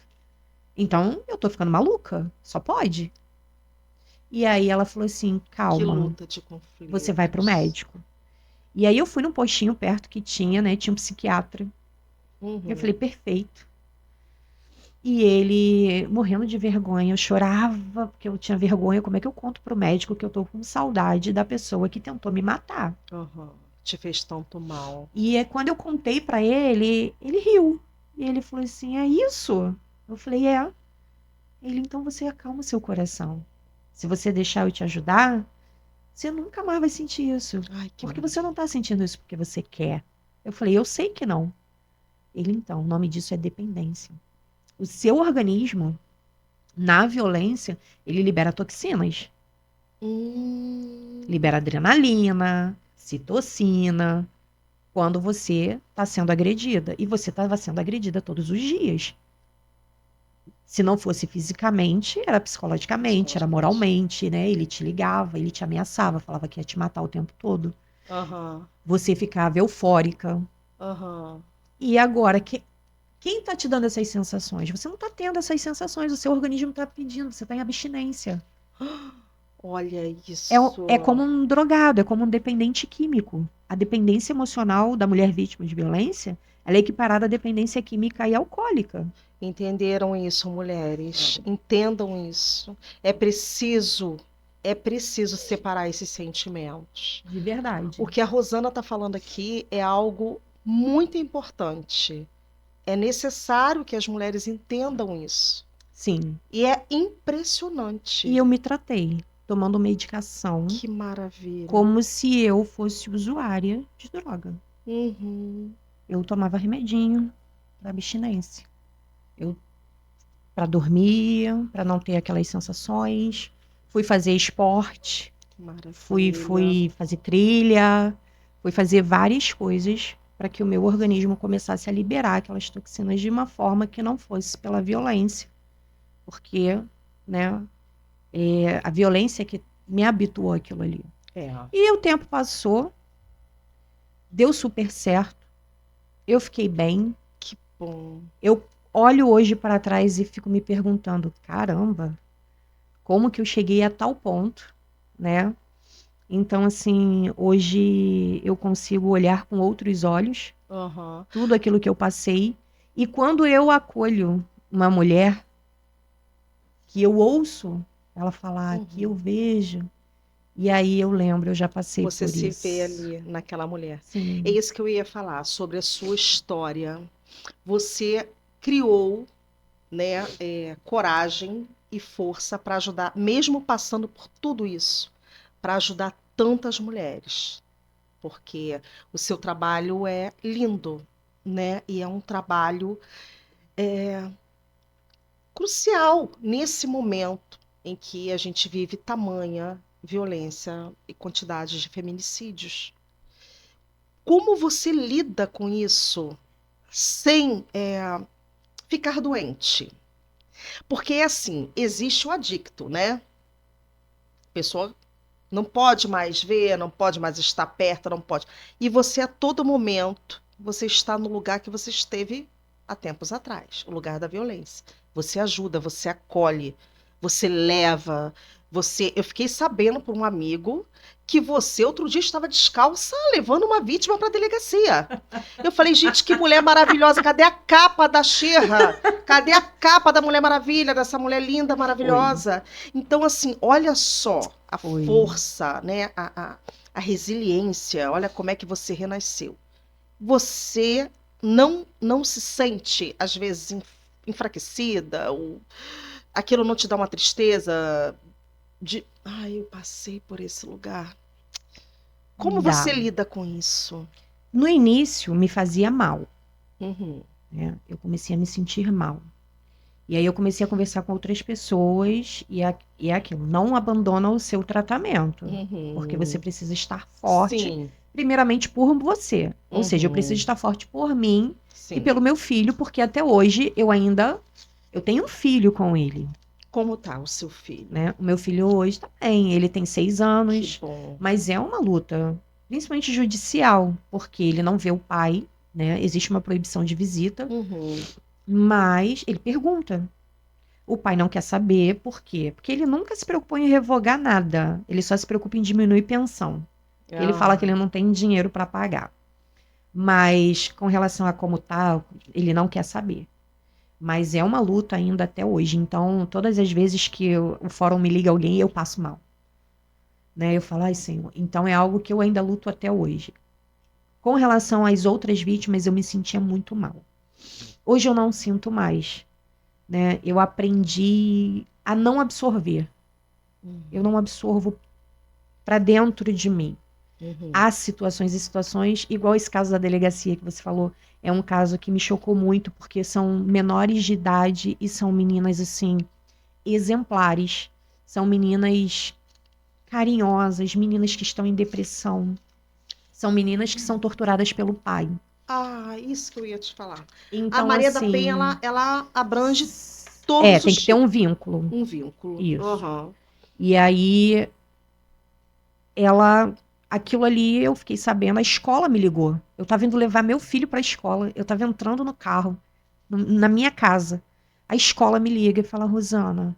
Então, eu tô ficando maluca. Só pode. E aí ela falou assim: Que calma, luta de você vai pro conflitos. médico. E aí eu fui num postinho perto que tinha, né? Tinha um psiquiatra. Eu falei: Uhum. perfeito. E ele, morrendo de vergonha, eu chorava porque eu tinha vergonha. Como é que eu conto pro médico que eu tô com saudade da pessoa que tentou me matar? Uhum. Te fez tanto mal. E é quando eu contei pra ele, ele riu. E ele falou assim: é isso? Eu falei: é. Ele, então você acalma seu coração. Se você deixar eu te ajudar, você nunca mais vai sentir isso. Ai, que Porque você não maravilha. tá sentindo isso porque você quer. Eu falei: eu sei que não. Ele, então, o nome disso é dependência. O seu organismo, na violência, ele libera toxinas. Hum. Libera adrenalina, citocina, quando você está sendo agredida. E você estava sendo agredida todos os dias. Se não fosse fisicamente, era psicologicamente, era Psicologicamente. moralmente, né? Ele te ligava, ele te ameaçava, falava que ia te matar o tempo todo. Aham. Você ficava eufórica. Aham. E agora, quem tá te dando essas sensações? Você não tá tendo essas sensações, o seu organismo tá pedindo, você tá em abstinência. Olha É isso. como um drogado, é como um dependente químico. A dependência emocional da mulher vítima de violência, ela é equiparada à dependência química e alcoólica. Entenderam isso, mulheres? Entendam isso. É preciso separar esses sentimentos. De O verdade. que a Rosana está falando aqui é algo muito importante. É necessário que as mulheres entendam isso. Sim. E é E impressionante. eu me tratei, tomando medicação, Que maravilha. como se eu fosse usuária de droga. Uhum. Eu tomava remedinho para abstinência. Eu para dormir, para não ter aquelas sensações. Fui fazer esporte, fui Maravilha. fazer trilha, fui fazer várias coisas para que o meu organismo começasse a liberar aquelas toxinas de uma forma que não fosse pela violência, porque, né, a violência que me habituou àquilo ali. É, E o tempo passou, deu super certo, eu fiquei bem. que bom. Eu olho hoje para trás e fico me perguntando, caramba, como que eu cheguei a tal ponto, né? Então, assim, hoje eu consigo olhar com outros olhos Aham. tudo aquilo que eu passei. E quando eu acolho uma mulher que eu ouço ela falar, que eu Uhum. vejo, e aí eu lembro, eu já passei Você por se vê isso. ali naquela mulher. É Sim, isso que eu ia falar sobre a sua história. Você criou, né, coragem e força para ajudar, mesmo passando por tudo isso, para ajudar tantas mulheres, porque o seu trabalho é lindo, né? E é um trabalho crucial nesse momento em que a gente vive tamanha violência e quantidade de feminicídios. Como você lida com isso sem ficar doente? Porque assim, existe o adicto, né? A pessoa não pode mais ver, não pode mais estar perto, não pode. E você, a todo momento, você está no lugar que você esteve há tempos atrás, o lugar da violência. Você ajuda, você acolhe, você leva, você. Eu fiquei sabendo por um amigo que você outro dia estava descalça levando uma vítima para a delegacia. Eu falei, gente, que mulher maravilhosa! Cadê a capa da Xirra? Cadê a capa da Mulher Maravilha, dessa mulher linda, foi, maravilhosa? Então, assim, olha só a foi. força, né? A resiliência, olha como é que você renasceu. Você não se sente, às vezes, enfraquecida, ou aquilo não te dá uma tristeza de, ai, eu passei por esse lugar. Como Dá. você lida com isso? No início me fazia mal, Uhum, né? Eu comecei a me sentir mal. E aí eu comecei a conversar com outras pessoas e é aquilo, não abandona o seu tratamento, porque você uhum. precisa estar forte, Sim, primeiramente por você. Ou seja, eu preciso uhum, estar forte por mim e sim. pelo meu filho, porque até hoje eu tenho um filho com ele, Como tá o seu filho? né? O meu filho hoje também, ele tem 6 Que anos, bom. mas é uma luta, principalmente judicial, porque ele não vê o pai, né? Existe uma proibição de visita, Uhum. mas ele pergunta. O pai não quer saber, por quê? Porque ele nunca se preocupou em revogar nada. Ele só se preocupa em diminuir pensão. Ele fala que Ah, ele não tem dinheiro para pagar. Mas com relação a como tá, ele não quer saber. Mas é uma luta ainda até hoje. Então, todas as vezes que o fórum me liga alguém, eu passo mal. Né? Eu falo, ai, Senhor. Então é algo que eu ainda luto até hoje. Com relação às outras vítimas, eu me sentia muito mal. Hoje eu não sinto mais, né? Eu aprendi a não absorver. Eu uhum, não absorvo para dentro de mim. uhum. Há situações e situações, igual esse caso da delegacia que você falou, é um caso que me chocou muito, porque são menores de idade e são meninas, assim, exemplares. São meninas carinhosas, meninas que estão em depressão. São meninas que são torturadas pelo pai. Ah, isso que eu ia te falar. A Então, Maria da Penha, assim, ela abrange todos tem os que ter um tipos. vínculo. Um vínculo. Isso. Aham. E aí, ela aquilo ali eu fiquei sabendo, a escola me ligou. Eu estava indo levar meu filho para a escola, eu estava entrando no carro, na minha casa. A escola me liga e fala: "Rosana,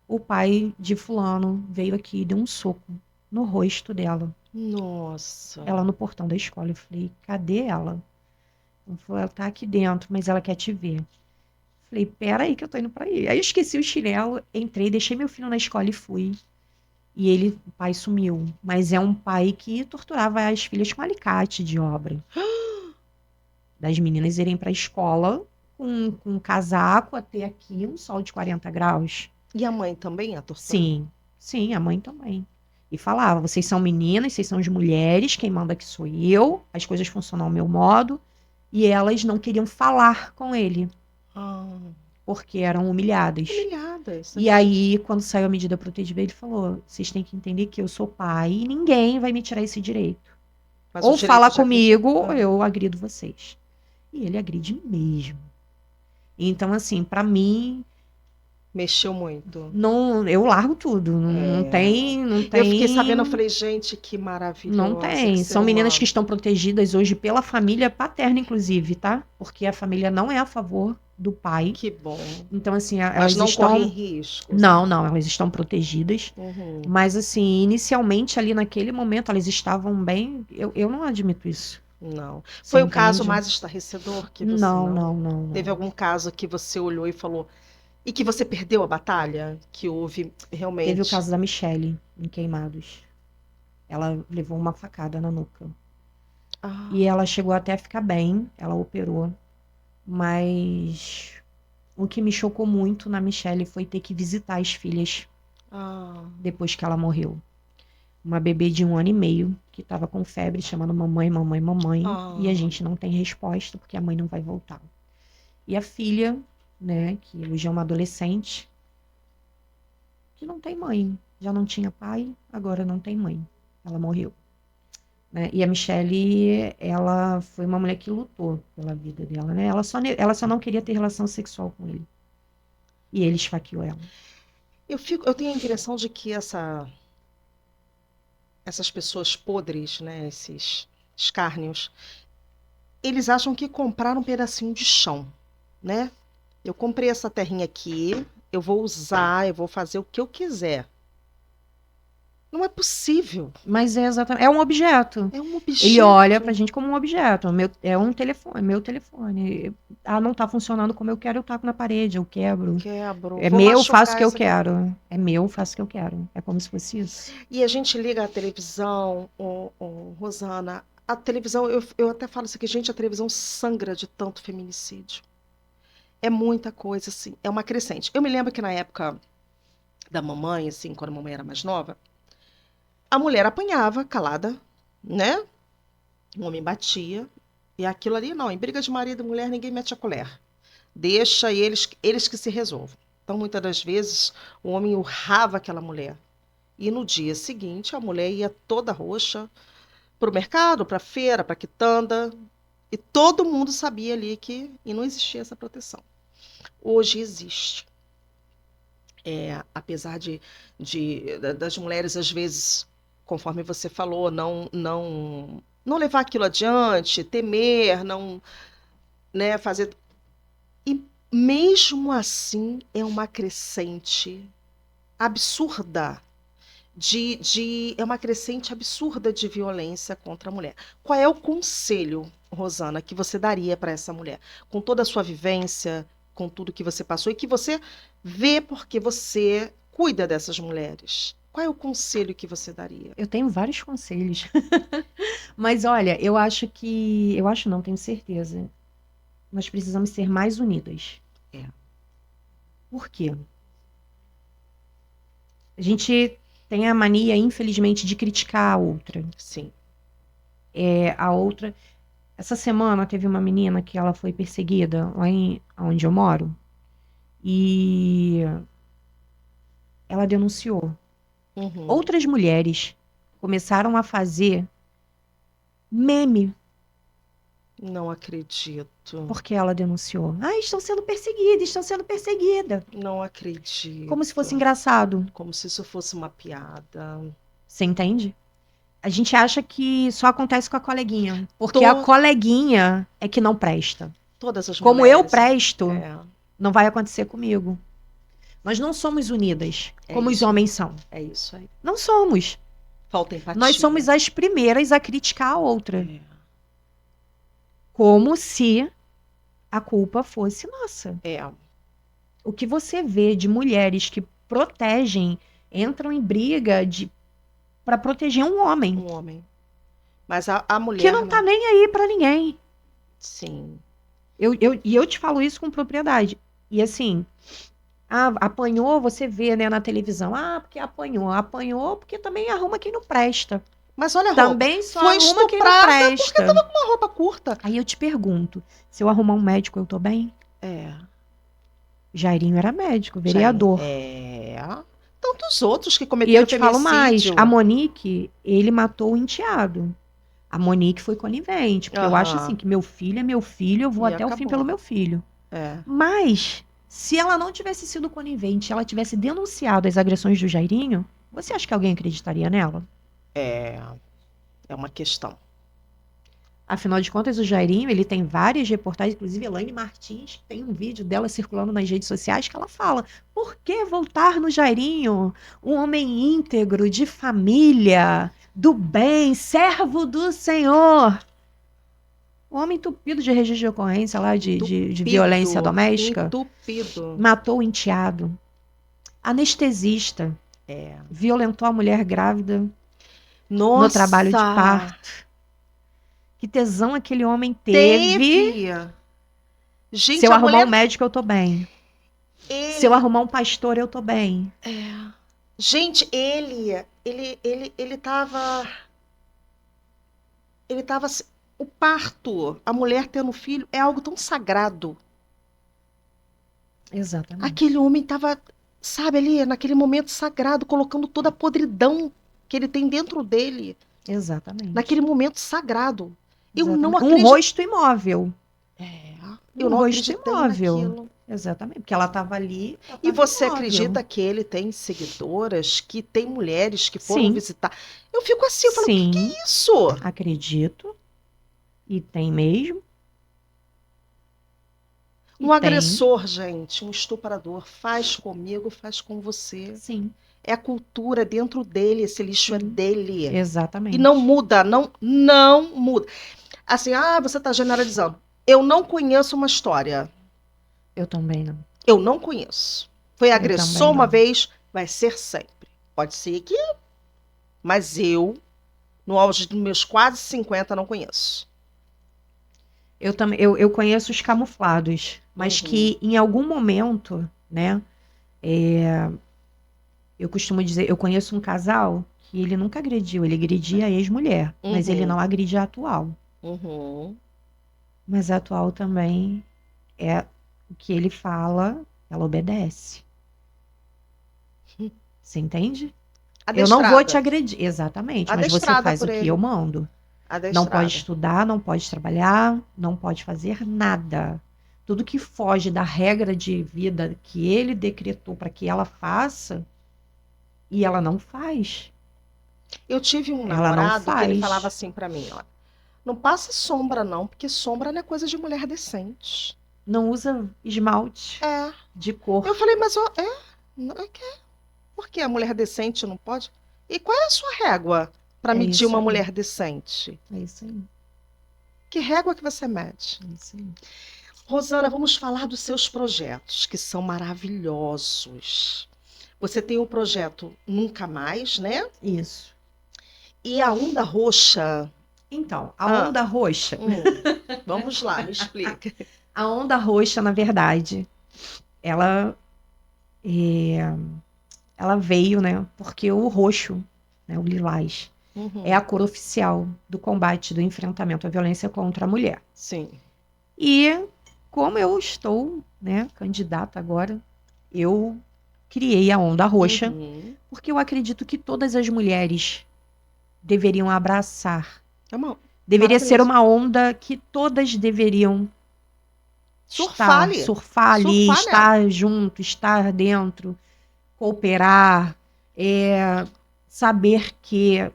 o pai de fulano veio aqui e deu um soco no rosto dela. Nossa. Ela no portão da escola". Eu falei: "Cadê ela?". Ela falou: "Ela tá aqui dentro, mas ela quer te ver". Falei: "Pera aí que eu tô indo pra aí". Aí eu esqueci o chinelo, entrei, deixei meu filho na escola e fui. E ele, o pai sumiu. Mas é um pai que torturava as filhas com alicate de obra. Das meninas irem para a escola com um casaco até aqui, um sol de 40 graus. E a mãe também a torturava? Sim, sim, a mãe também. E falava: vocês são meninas, vocês são as mulheres, quem manda aqui sou eu, as coisas funcionam ao meu modo. E elas não queriam falar com ele. Ah. porque eram humilhadas. Humilhadas. E aí, quando saiu a medida protetiva, ele falou: vocês têm que entender que eu sou pai e ninguém vai me tirar esse direito. Mas o Ou direito fala de agredir- comigo, ou eu agrido vocês. E ele agride mesmo. Então, assim, pra mim, Mexeu muito. não, eu largo tudo. Não, não É. tem, não Eu fiquei sabendo, eu tem. falei, gente, que Não maravilhosa, que tem. ser São meninas humano. que estão protegidas hoje pela família paterna, inclusive, tá? Porque a família não é a favor do pai. Que bom. Então, assim, Mas elas não correm estão. riscos. Não, elas estão protegidas. Uhum. Mas, assim, inicialmente, ali naquele momento, elas estavam bem. Eu não admito isso. Não. Você Foi o caso entende? mais estarrecedor que você Não. Teve algum caso que você olhou e falou. E que você perdeu a batalha? Que houve realmente. Teve o caso da Michelle, em Queimados. Ela levou uma facada na nuca. Ah, E ela chegou até a ficar bem, ela operou. Mas o que me chocou muito na Michelle foi ter que visitar as filhas ah, depois que ela morreu. Uma bebê de 1 ano e meio que estava com febre, chamando mamãe, mamãe, mamãe. Ah. E a gente não tem resposta porque a mãe não vai voltar. E a filha, né, que hoje é uma adolescente, que não tem mãe. Já não tinha pai, agora não tem mãe. Ela morreu. Né? E a Michelle, ela foi uma mulher que lutou pela vida dela, né? Ela só não queria ter relação sexual com ele. E ele esfaqueou ela. Eu tenho a impressão de que essas pessoas podres, né, esses escárnios, eles acham que compraram um pedacinho de chão, né? Eu comprei essa terrinha aqui, eu vou usar, eu vou fazer o que eu quiser. Não é possível. Mas é exatamente, é um objeto. É um objeto. Ele olha pra gente como um objeto. É um telefone, meu telefone. Ah, não tá funcionando como eu quero, eu taco na parede, eu quebro. Quebro, É vou meu, machucar faço o que eu isso aqui. quero. É meu, faço o que eu quero. É como se fosse isso. E a gente liga a televisão, Rosana, a televisão, eu até falo isso aqui, gente, a televisão sangra de tanto feminicídio. É muita coisa, assim, é uma crescente. Eu me lembro que na época da mamãe, assim, quando a mamãe era mais nova, a mulher apanhava calada, né? O homem batia, e aquilo ali, não, em briga de marido e mulher, ninguém mete a colher. Deixa eles que se resolvam. Então, muitas das vezes, o homem urrava aquela mulher. E no dia seguinte, a mulher ia toda roxa para o mercado, para a feira, para a quitanda. E todo mundo sabia ali que e não existia essa proteção. Hoje existe. Apesar das mulheres, às vezes, conforme você falou, não levar aquilo adiante, temer, não, né, fazer. E mesmo assim é uma crescente absurda é uma crescente absurda de violência contra a mulher. Qual é o conselho, Rosana, que você daria para essa mulher? Com toda a sua vivência, com tudo que você passou e que você vê porque você cuida dessas mulheres. Qual é o conselho que você daria? Eu tenho vários conselhos. Mas olha, eu acho que. Eu acho não, tenho certeza. Nós precisamos ser mais unidas. É. Por quê? A gente tem a mania, infelizmente, de criticar a outra. Sim. A outra. Essa semana teve uma menina que ela foi perseguida lá onde eu moro. E ela denunciou. Uhum. Outras mulheres começaram a fazer meme Não acredito. porque ela denunciou. Ah, estão sendo perseguidas, estão sendo perseguidas. Não acredito. Como se fosse engraçado. Como se isso fosse uma piada. Você entende? A gente acha que só acontece com a coleguinha. Porque a coleguinha é que não presta. Todas as Como mulheres. eu presto, É. não vai acontecer comigo. Nós não somos unidas, como os isso. homens são. É isso aí. Não somos. Falta empatia. Nós somos as primeiras a criticar a outra. É. Como se a culpa fosse nossa. É. O que você vê de mulheres que protegem, entram em briga para proteger um homem. Um homem. Mas a mulher. Que não tá nem aí pra ninguém. Sim. E eu te falo isso com propriedade. E assim, apanhou, você vê, né, na televisão. Ah, porque apanhou. Apanhou porque também arruma quem não presta. Mas olha a Também roupa. só Foi arruma quem não estuprada presta. porque tava com uma roupa curta. Aí eu te pergunto, se eu arrumar um médico, eu tô bem? É. Jairinho era médico, Jairinho. vereador. Tantos outros que E cometeram eu te falo mais, feminicídio. a Monique, ele matou o enteado. A Monique foi conivente, porque eu acho assim, Aham. que meu filho é meu filho, eu vou E até o fim acabou. pelo meu filho. É. Mas, se ela não tivesse sido conivente, ela tivesse denunciado as agressões do Jairinho, você acha que alguém acreditaria nela? É, é uma questão. Afinal de contas, o Jairinho, ele tem várias reportagens, inclusive Elaine Martins, tem um vídeo dela circulando nas redes sociais que ela fala: por que voltar no Jairinho? Um homem íntegro, de família, do bem, servo do Senhor. Um homem entupido de registro de ocorrência lá de violência Entupido. doméstica, Entupido. matou o enteado. Anestesista, É. violentou a mulher grávida no trabalho de Nossa! parto. Que tesão aquele homem teve. Teve! Se Gente, eu a arrumar um mulher. médico, eu tô bem. Se eu Ele. arrumar um pastor, eu tô bem. Gente, ele tava. Ele tava. O parto, a mulher tendo filho, é algo tão sagrado. Exatamente. Aquele homem tava, sabe, ali, naquele momento sagrado, colocando toda a podridão que ele tem dentro dele, Exatamente. naquele momento sagrado. Eu não Exatamente. Um acredito. rosto imóvel. Eu Um não rosto acreditei imóvel. naquilo. Exatamente. Porque ela tava ali. Ela E tava você imóvel. acredita que ele tem seguidoras, que tem mulheres que foram Sim. visitar? Eu fico assim, eu falo, o Sim. que é isso? Acredito. E tem mesmo. E Um tem. agressor, gente, um estuprador, faz comigo, faz com você. Sim. É a cultura dentro dele, esse lixo é Sim. dele. Exatamente. E não muda, não muda. Assim, você está generalizando. Eu não conheço uma história. Eu também não. Eu não conheço. Foi Eu agressor também uma não. vez, vai ser sempre. Pode ser que. Mas eu, no auge dos meus quase 50, não conheço. Eu também, eu conheço os camuflados, mas que em algum momento, né? Eu costumo dizer, eu conheço um casal que ele nunca agrediu, ele agredia a ex-mulher, mas ele não agride a atual. Uhum. Mas a atual também é o que ele fala, ela obedece. Você entende? Eu não vou te agredir, exatamente, mas você Adestrada faz por o que ele. eu mando. Não Adestrada. pode estudar, não pode trabalhar, não pode fazer nada. Tudo que foge da regra de vida que ele decretou para que ela faça, e ela não faz. Eu tive um Ela não namorado que ele falava faz. assim pra mim, ó, não passa sombra não, porque sombra não é coisa de mulher decente. Não usa esmalte É. de cor. Eu falei, mas não é que por que a mulher decente não pode? E qual é a sua régua para É medir isso uma aí. mulher decente? É isso aí. Que régua que você mede? É isso aí. Rosana, vamos falar dos seus projetos, que são maravilhosos. Você tem o projeto Nunca Mais, né? Isso. E a Onda Roxa. Então, a onda roxa. Vamos lá, me explica. A onda roxa, na verdade, ela veio, né? Porque o roxo, né, o lilás, é a cor oficial do combate, do enfrentamento à violência contra a mulher. Sim. E como eu estou, né, candidata agora, eu criei a onda roxa, porque eu acredito que todas as mulheres deveriam abraçar. Deveria ser uma onda que todas deveriam surfar ali, estar junto, estar dentro, cooperar, saber que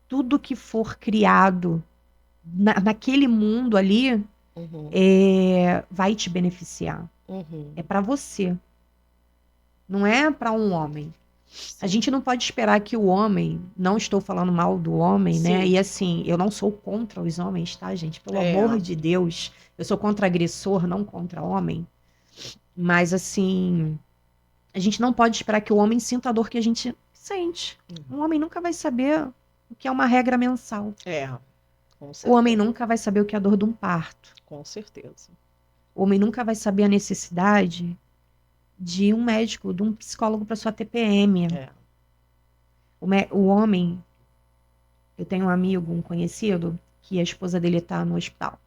tudo que for criado naquele mundo ali vai te beneficiar. É para você. Não é para um homem. A gente não pode esperar que o homem, não estou falando mal do homem, né? E assim, eu não sou contra os homens, tá, gente? Pelo amor de Deus. Eu sou contra agressor, não contra homem. Mas assim, a gente não pode esperar que o homem sinta a dor que a gente sente. Um homem nunca vai saber o que é uma regra mensal. Com certeza. O homem nunca vai saber o que é a dor de um parto. Com certeza. O homem nunca vai saber a necessidade de um médico, de um psicólogo para sua TPM. O homem, eu tenho um amigo, um conhecido, que a esposa dele está no hospital.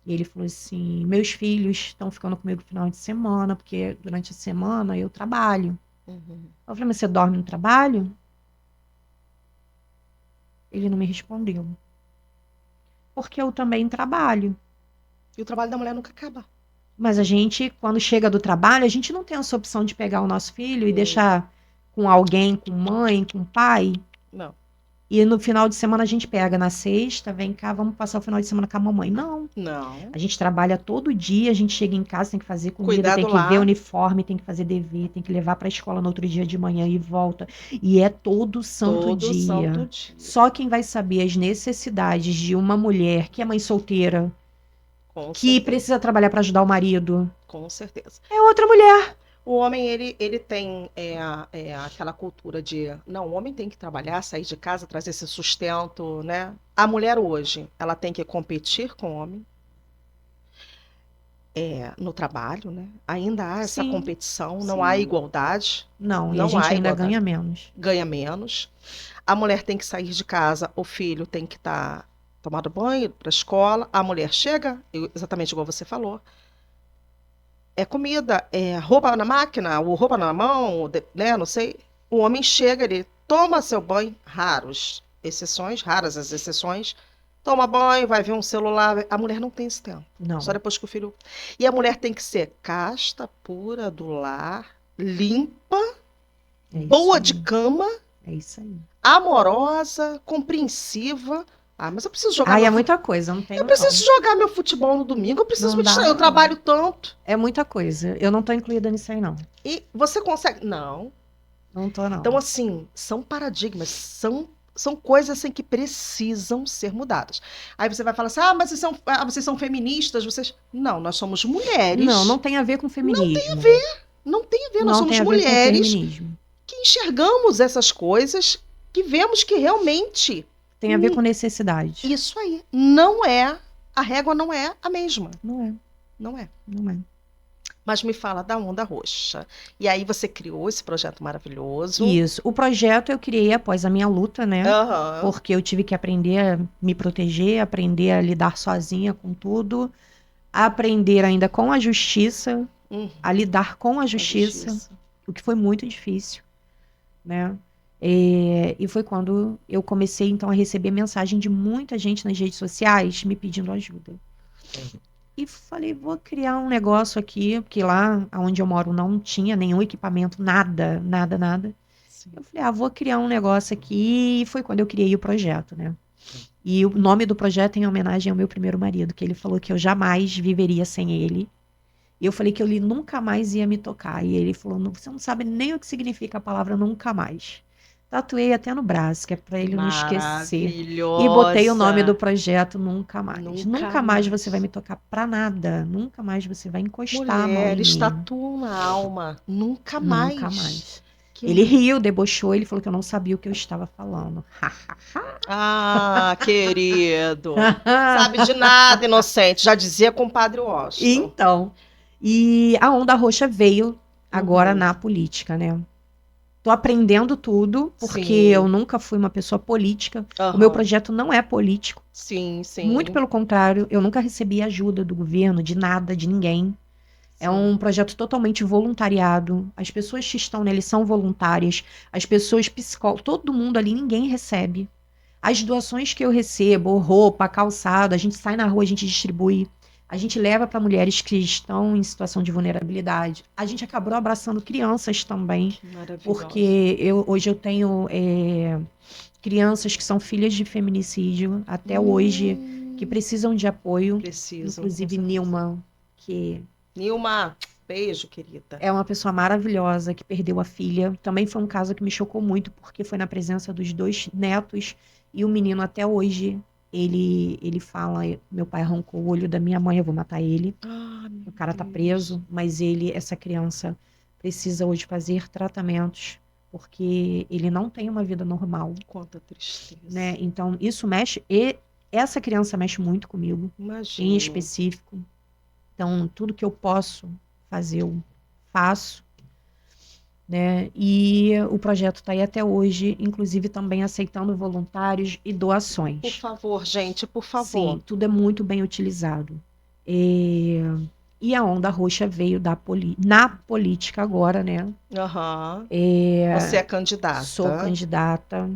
E ele falou assim: meus filhos estão ficando comigo no final de semana, porque durante a semana eu trabalho. Uhum. Eu falei: mas você dorme no trabalho? Ele não me respondeu. Porque eu também trabalho. E o trabalho da mulher nunca acaba. Mas a gente, quando chega do trabalho, a gente não tem essa opção de pegar o nosso filho e Hum. deixar com alguém, com mãe, com pai. Não. E no final de semana a gente pega na sexta, vem cá, vamos passar o final de semana com a mamãe. Não. Não. A gente trabalha todo dia, a gente chega em casa, tem que fazer comida, Cuidar tem do que ver lar. uniforme, tem que fazer dever, tem que levar para a escola no outro dia de manhã e volta. E é todo santo Todo santo dia. dia. Só quem vai saber as necessidades de uma mulher que é mãe solteira, Com que certeza. precisa trabalhar para ajudar o marido, Com certeza. é outra mulher. O homem, ele tem aquela cultura de, não, o homem tem que trabalhar, sair de casa, trazer esse sustento, né? A mulher hoje, ela tem que competir com o homem no trabalho, né? Ainda há essa Sim, competição, não há sim. igualdade, Não, e a não gente há ainda igualdade. ganha menos. Ganha menos. A mulher tem que sair de casa, o filho tem que estar tomado banho, para a escola. A mulher chega, exatamente igual você falou, é comida, é roupa na máquina, ou roupa na mão, né? Não sei. O homem chega, ele toma seu banho, raras as exceções, toma banho, vai ver um celular. A mulher não tem esse tempo. Não, Só depois que o filho. E a mulher tem que ser casta, pura do lar, limpa, é isso boa de aí. cama, É isso aí. amorosa, compreensiva. Ah, mas eu preciso jogar Ai, é meu muita coisa, não Eu tenho não. preciso jogar meu futebol no domingo, eu preciso Não me dá, distrair, eu não. trabalho tanto. É muita coisa. Eu não tô incluída nisso aí, não. E você consegue. Não. Não tô, não. Então, assim, são paradigmas, são coisas assim que precisam ser mudadas. Aí você vai falar assim: ah, mas vocês são feministas, vocês. Não, nós somos mulheres. Não tem a ver com feminismo. Não tem a ver, nós Não tem somos a ver com mulheres feminismo. que enxergamos essas coisas, que vemos que realmente Tem a ver com necessidade. isso aí não é, a régua não é a mesma. Não é, Não é. não é. Mas me fala da Onda Roxa. E aí você criou esse projeto maravilhoso. Isso. O projeto eu criei após a minha luta, né? Aham. Porque eu tive que aprender a me proteger, aprender a lidar sozinha com tudo, aprender ainda com a justiça, Uhum. a lidar com a justiça, o que foi muito difícil, né? E foi quando eu comecei, então, a receber mensagem de muita gente nas redes sociais me pedindo ajuda. E falei, vou criar um negócio aqui, porque lá onde eu moro não tinha nenhum equipamento, nada, nada, nada. Sim. Eu falei, vou criar um negócio aqui. E foi quando eu criei o projeto, né? E o nome do projeto é em homenagem ao meu primeiro marido, que ele falou que eu jamais viveria sem ele. E eu falei que ele nunca mais ia me tocar. E ele falou, você não sabe nem o que significa a palavra nunca mais. Tatuei até no braço, que é pra ele não esquecer. E botei o nome do projeto Nunca Mais. Nunca mais você vai me tocar pra nada. Nunca mais você vai encostar a mão em Mulheres mim. tatuam na alma. Nunca Nunca mais. mais. Que Ele riu, debochou, ele falou que eu não sabia o que eu estava falando. Ah, querido. Sabe de nada, inocente. Já dizia compadre Washington. Então, e a Onda Roxa veio agora na política, né? Tô aprendendo tudo, porque Sim. eu nunca fui uma pessoa política. Aham. O meu projeto não é político. Sim, sim. Muito pelo contrário, eu nunca recebi ajuda do governo, de nada, de ninguém. É um projeto totalmente voluntariado. As pessoas que estão nele são voluntárias. As pessoas psicólogos, todo mundo ali, ninguém recebe. As doações que eu recebo, roupa, calçado, a gente sai na rua, a gente distribui. A gente leva para mulheres que estão em situação de vulnerabilidade. A gente acabou abraçando crianças também. Porque hoje eu tenho crianças que são filhas de feminicídio até hoje, que precisam de apoio. Precisam. Inclusive Nilma, que Nilma, beijo, querida. é uma pessoa maravilhosa que perdeu a filha. Também foi um caso que me chocou muito, porque foi na presença dos 2 netos. E o menino até hoje, ele fala, meu pai arrancou o olho da minha mãe, eu vou matar ele. O cara tá preso, mas essa criança precisa hoje fazer tratamentos, porque ele não tem uma vida normal. Quanta tristeza. Né? Então, isso mexe, e essa criança mexe muito comigo, em específico. Então, tudo que eu posso fazer, eu faço. Né? E o projeto está aí até hoje, inclusive também aceitando voluntários e doações. Por favor, gente, por favor. Sim, tudo é muito bem utilizado. E a onda roxa veio na política agora, né? Aham. Você é É, sou candidata. candidata a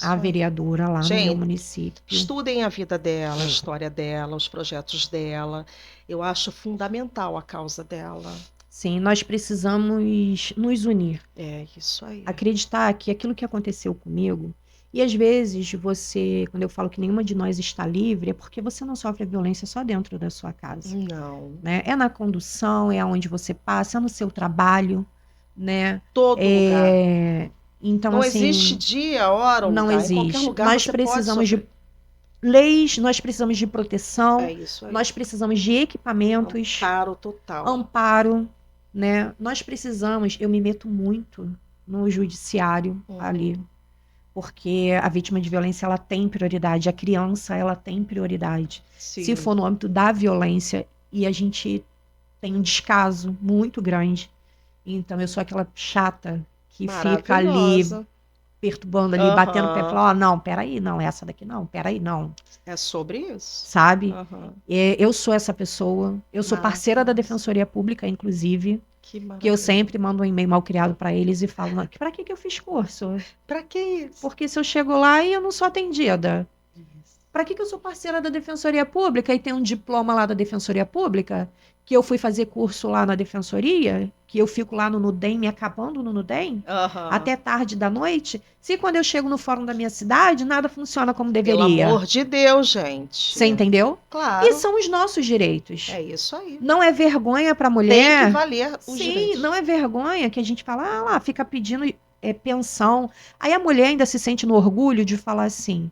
Isso aí. vereadora lá no meu Gente, município. estudem a vida dela, a história dela, os projetos dela. Eu acho fundamental a causa dela. Sim, nós precisamos nos unir, É isso aí. acreditar que aquilo que aconteceu comigo, e às vezes você, quando eu falo que nenhuma de nós está livre, é porque você não sofre a violência só dentro da sua casa, Não. né? É na condução, é aonde você passa, é no seu trabalho, né? Todo lugar. Então, Não existe assim, dia, hora ou não lugar. Em qualquer existe. lugar Nós você pode precisamos de sofrer. leis, nós precisamos de É proteção, isso aí. nós precisamos de equipamentos, Amparo total. amparo, né? Nós precisamos, eu me meto muito no judiciário ali, Uhum. porque a vítima de violência ela tem prioridade, a criança ela tem prioridade. Se Sim. for no âmbito da violência e a gente tem um descaso muito grande, então eu sou aquela chata que fica ali Maravilhosa. perturbando ali, batendo o pé, Aham. falando, ó, não, peraí, não, essa daqui não, peraí, não, É sobre isso. sabe? Aham. Eu sou essa pessoa, eu sou parceira da Maravilhosa. Defensoria Pública, inclusive, Que que eu maravilha. sempre mando um e-mail mal criado para eles e falo, "Não, pra que que eu fiz curso? Pra que isso? Porque se eu chego lá e eu não sou atendida, Isso. para que que eu sou parceira da Defensoria Pública e tenho um diploma lá da Defensoria Pública, que eu fui fazer curso lá na Defensoria, que eu fico lá no Nudem, me acabando no Nudem, Aham. até tarde da noite, se quando eu chego no fórum da minha cidade, nada funciona como Pelo deveria. amor de Deus, gente. Você entendeu? E Claro. são os nossos direitos. É isso aí. Não é vergonha para a Tem que mulher. valer os Sim, direitos. não é vergonha que a gente fala, ah lá, fica pedindo pensão. Aí a mulher ainda se sente no orgulho de falar assim: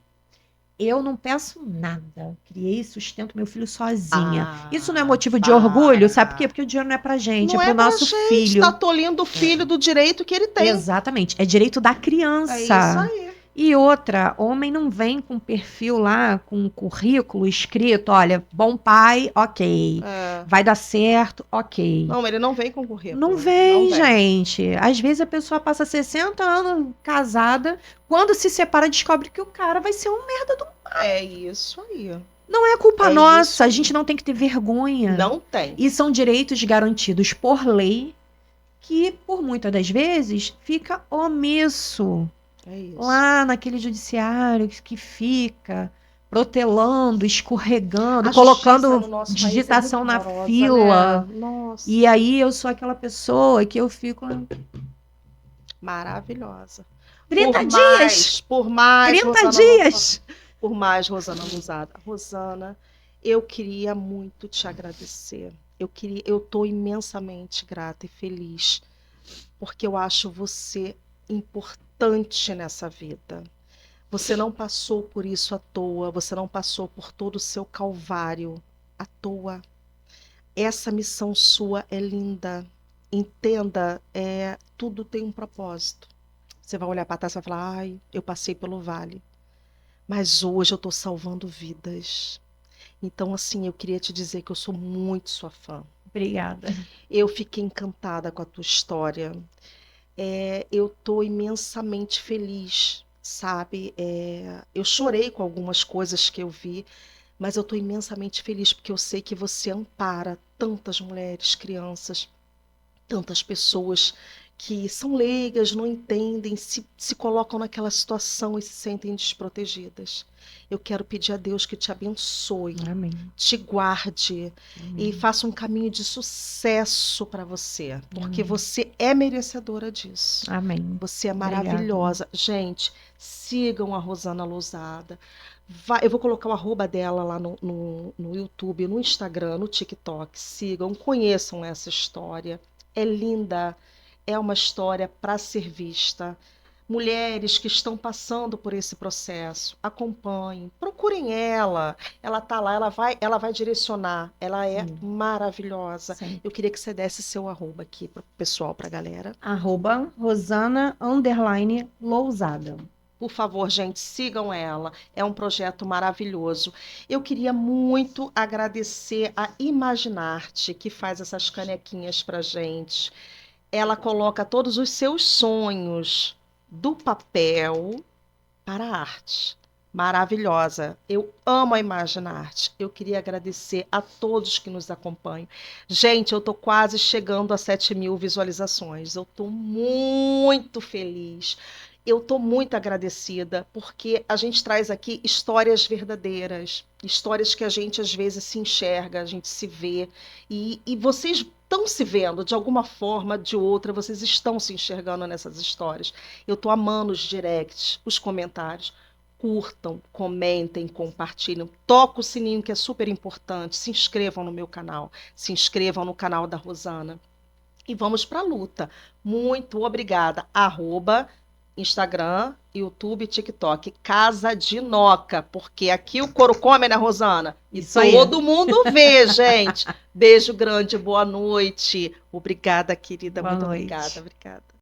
eu não peço nada, criei e sustento meu filho sozinha. Isso não é Ah, motivo de orgulho, sabe por quê? para. Porque o dinheiro não é pra gente, é Não pro é pra nosso gente. Tá filho. tolhindo o filho do direito que ele tem. Exatamente, é direito da É isso criança. aí. E outra, homem não vem com perfil lá, com um currículo escrito, olha, bom pai, ok. É. Vai dar certo, ok. Não, ele não vem com Não currículo. Não vem, vem. gente. Às vezes a pessoa passa 60 anos casada, quando se separa, descobre que o cara vai ser um merda do. É isso aí. Não é culpa É isso nossa, a aí. gente não tem que ter vergonha. Não tem. E são direitos garantidos por lei que, por muitas das vezes, fica omisso É isso. lá naquele judiciário que fica protelando, escorregando, A justiça colocando no nosso país é muito digitação na morosa, né? fila. Nossa. E aí eu sou aquela pessoa que eu fico Maravilhosa. 30 dias, Por mais, 30 Rosana, dias. por mais, Rosana Luzada. Rosana, eu queria muito te agradecer. Eu estou imensamente grata e feliz, porque eu acho você importante nessa vida. Você não passou por isso à toa, você não passou por todo o seu calvário à toa. Essa missão sua é linda. Entenda, tudo tem um propósito. Você vai olhar para trás e vai falar: ai, eu passei pelo vale, mas hoje eu estou salvando vidas. Então, assim, eu queria te dizer que eu sou muito sua fã. Obrigada. Eu fiquei encantada com a tua história. Eu estou imensamente feliz, sabe? Eu chorei com algumas coisas que eu vi, mas eu estou imensamente feliz porque eu sei que você ampara tantas mulheres, crianças, tantas pessoas que são leigas, não entendem, se colocam naquela situação e se sentem desprotegidas. Eu quero pedir a Deus que te abençoe, Amém. te guarde e Amém. faça um caminho de sucesso para você, porque Amém. você é merecedora disso. Amém. Você é Obrigada. maravilhosa. Gente, sigam a Rosana Lousada. Eu vou colocar o arroba dela lá no YouTube, no Instagram, no TikTok. Sigam, conheçam essa história. É linda, é uma história para ser vista. Mulheres que estão passando por esse processo, acompanhem, procurem ela. Ela tá lá, ela vai direcionar. Ela é Sim. maravilhosa. Sim. Eu queria que você desse seu arroba aqui pro pessoal, pra galera. @Rosana_Lousada. Por favor, gente, sigam ela. É um projeto maravilhoso. Eu queria muito agradecer a Imaginarte, que faz essas canequinhas pra gente. Ela coloca todos os seus sonhos do papel para a arte. maravilhosa. Eu amo a Imaginarte. Eu queria agradecer a todos que nos acompanham. Gente, eu tô quase chegando a 7.000 visualizações. Eu tô muito feliz. Eu tô muito agradecida, porque a gente traz aqui histórias verdadeiras, histórias que a gente às vezes se enxerga, a gente se vê, e vocês estão se vendo de alguma forma, de outra, vocês estão se enxergando nessas histórias. Eu tô amando os directs, os comentários. Curtam, comentem, compartilhem, toca o sininho que é super importante, se inscrevam no meu canal, se inscrevam no canal da Rosana. E vamos para a luta. Muito obrigada. Instagram, YouTube, TikTok, Casa de Noca, porque aqui o couro come, né, Rosana? E Isso aí. todo mundo vê, gente. Beijo grande, boa noite. Obrigada, querida, Boa muito noite. obrigada.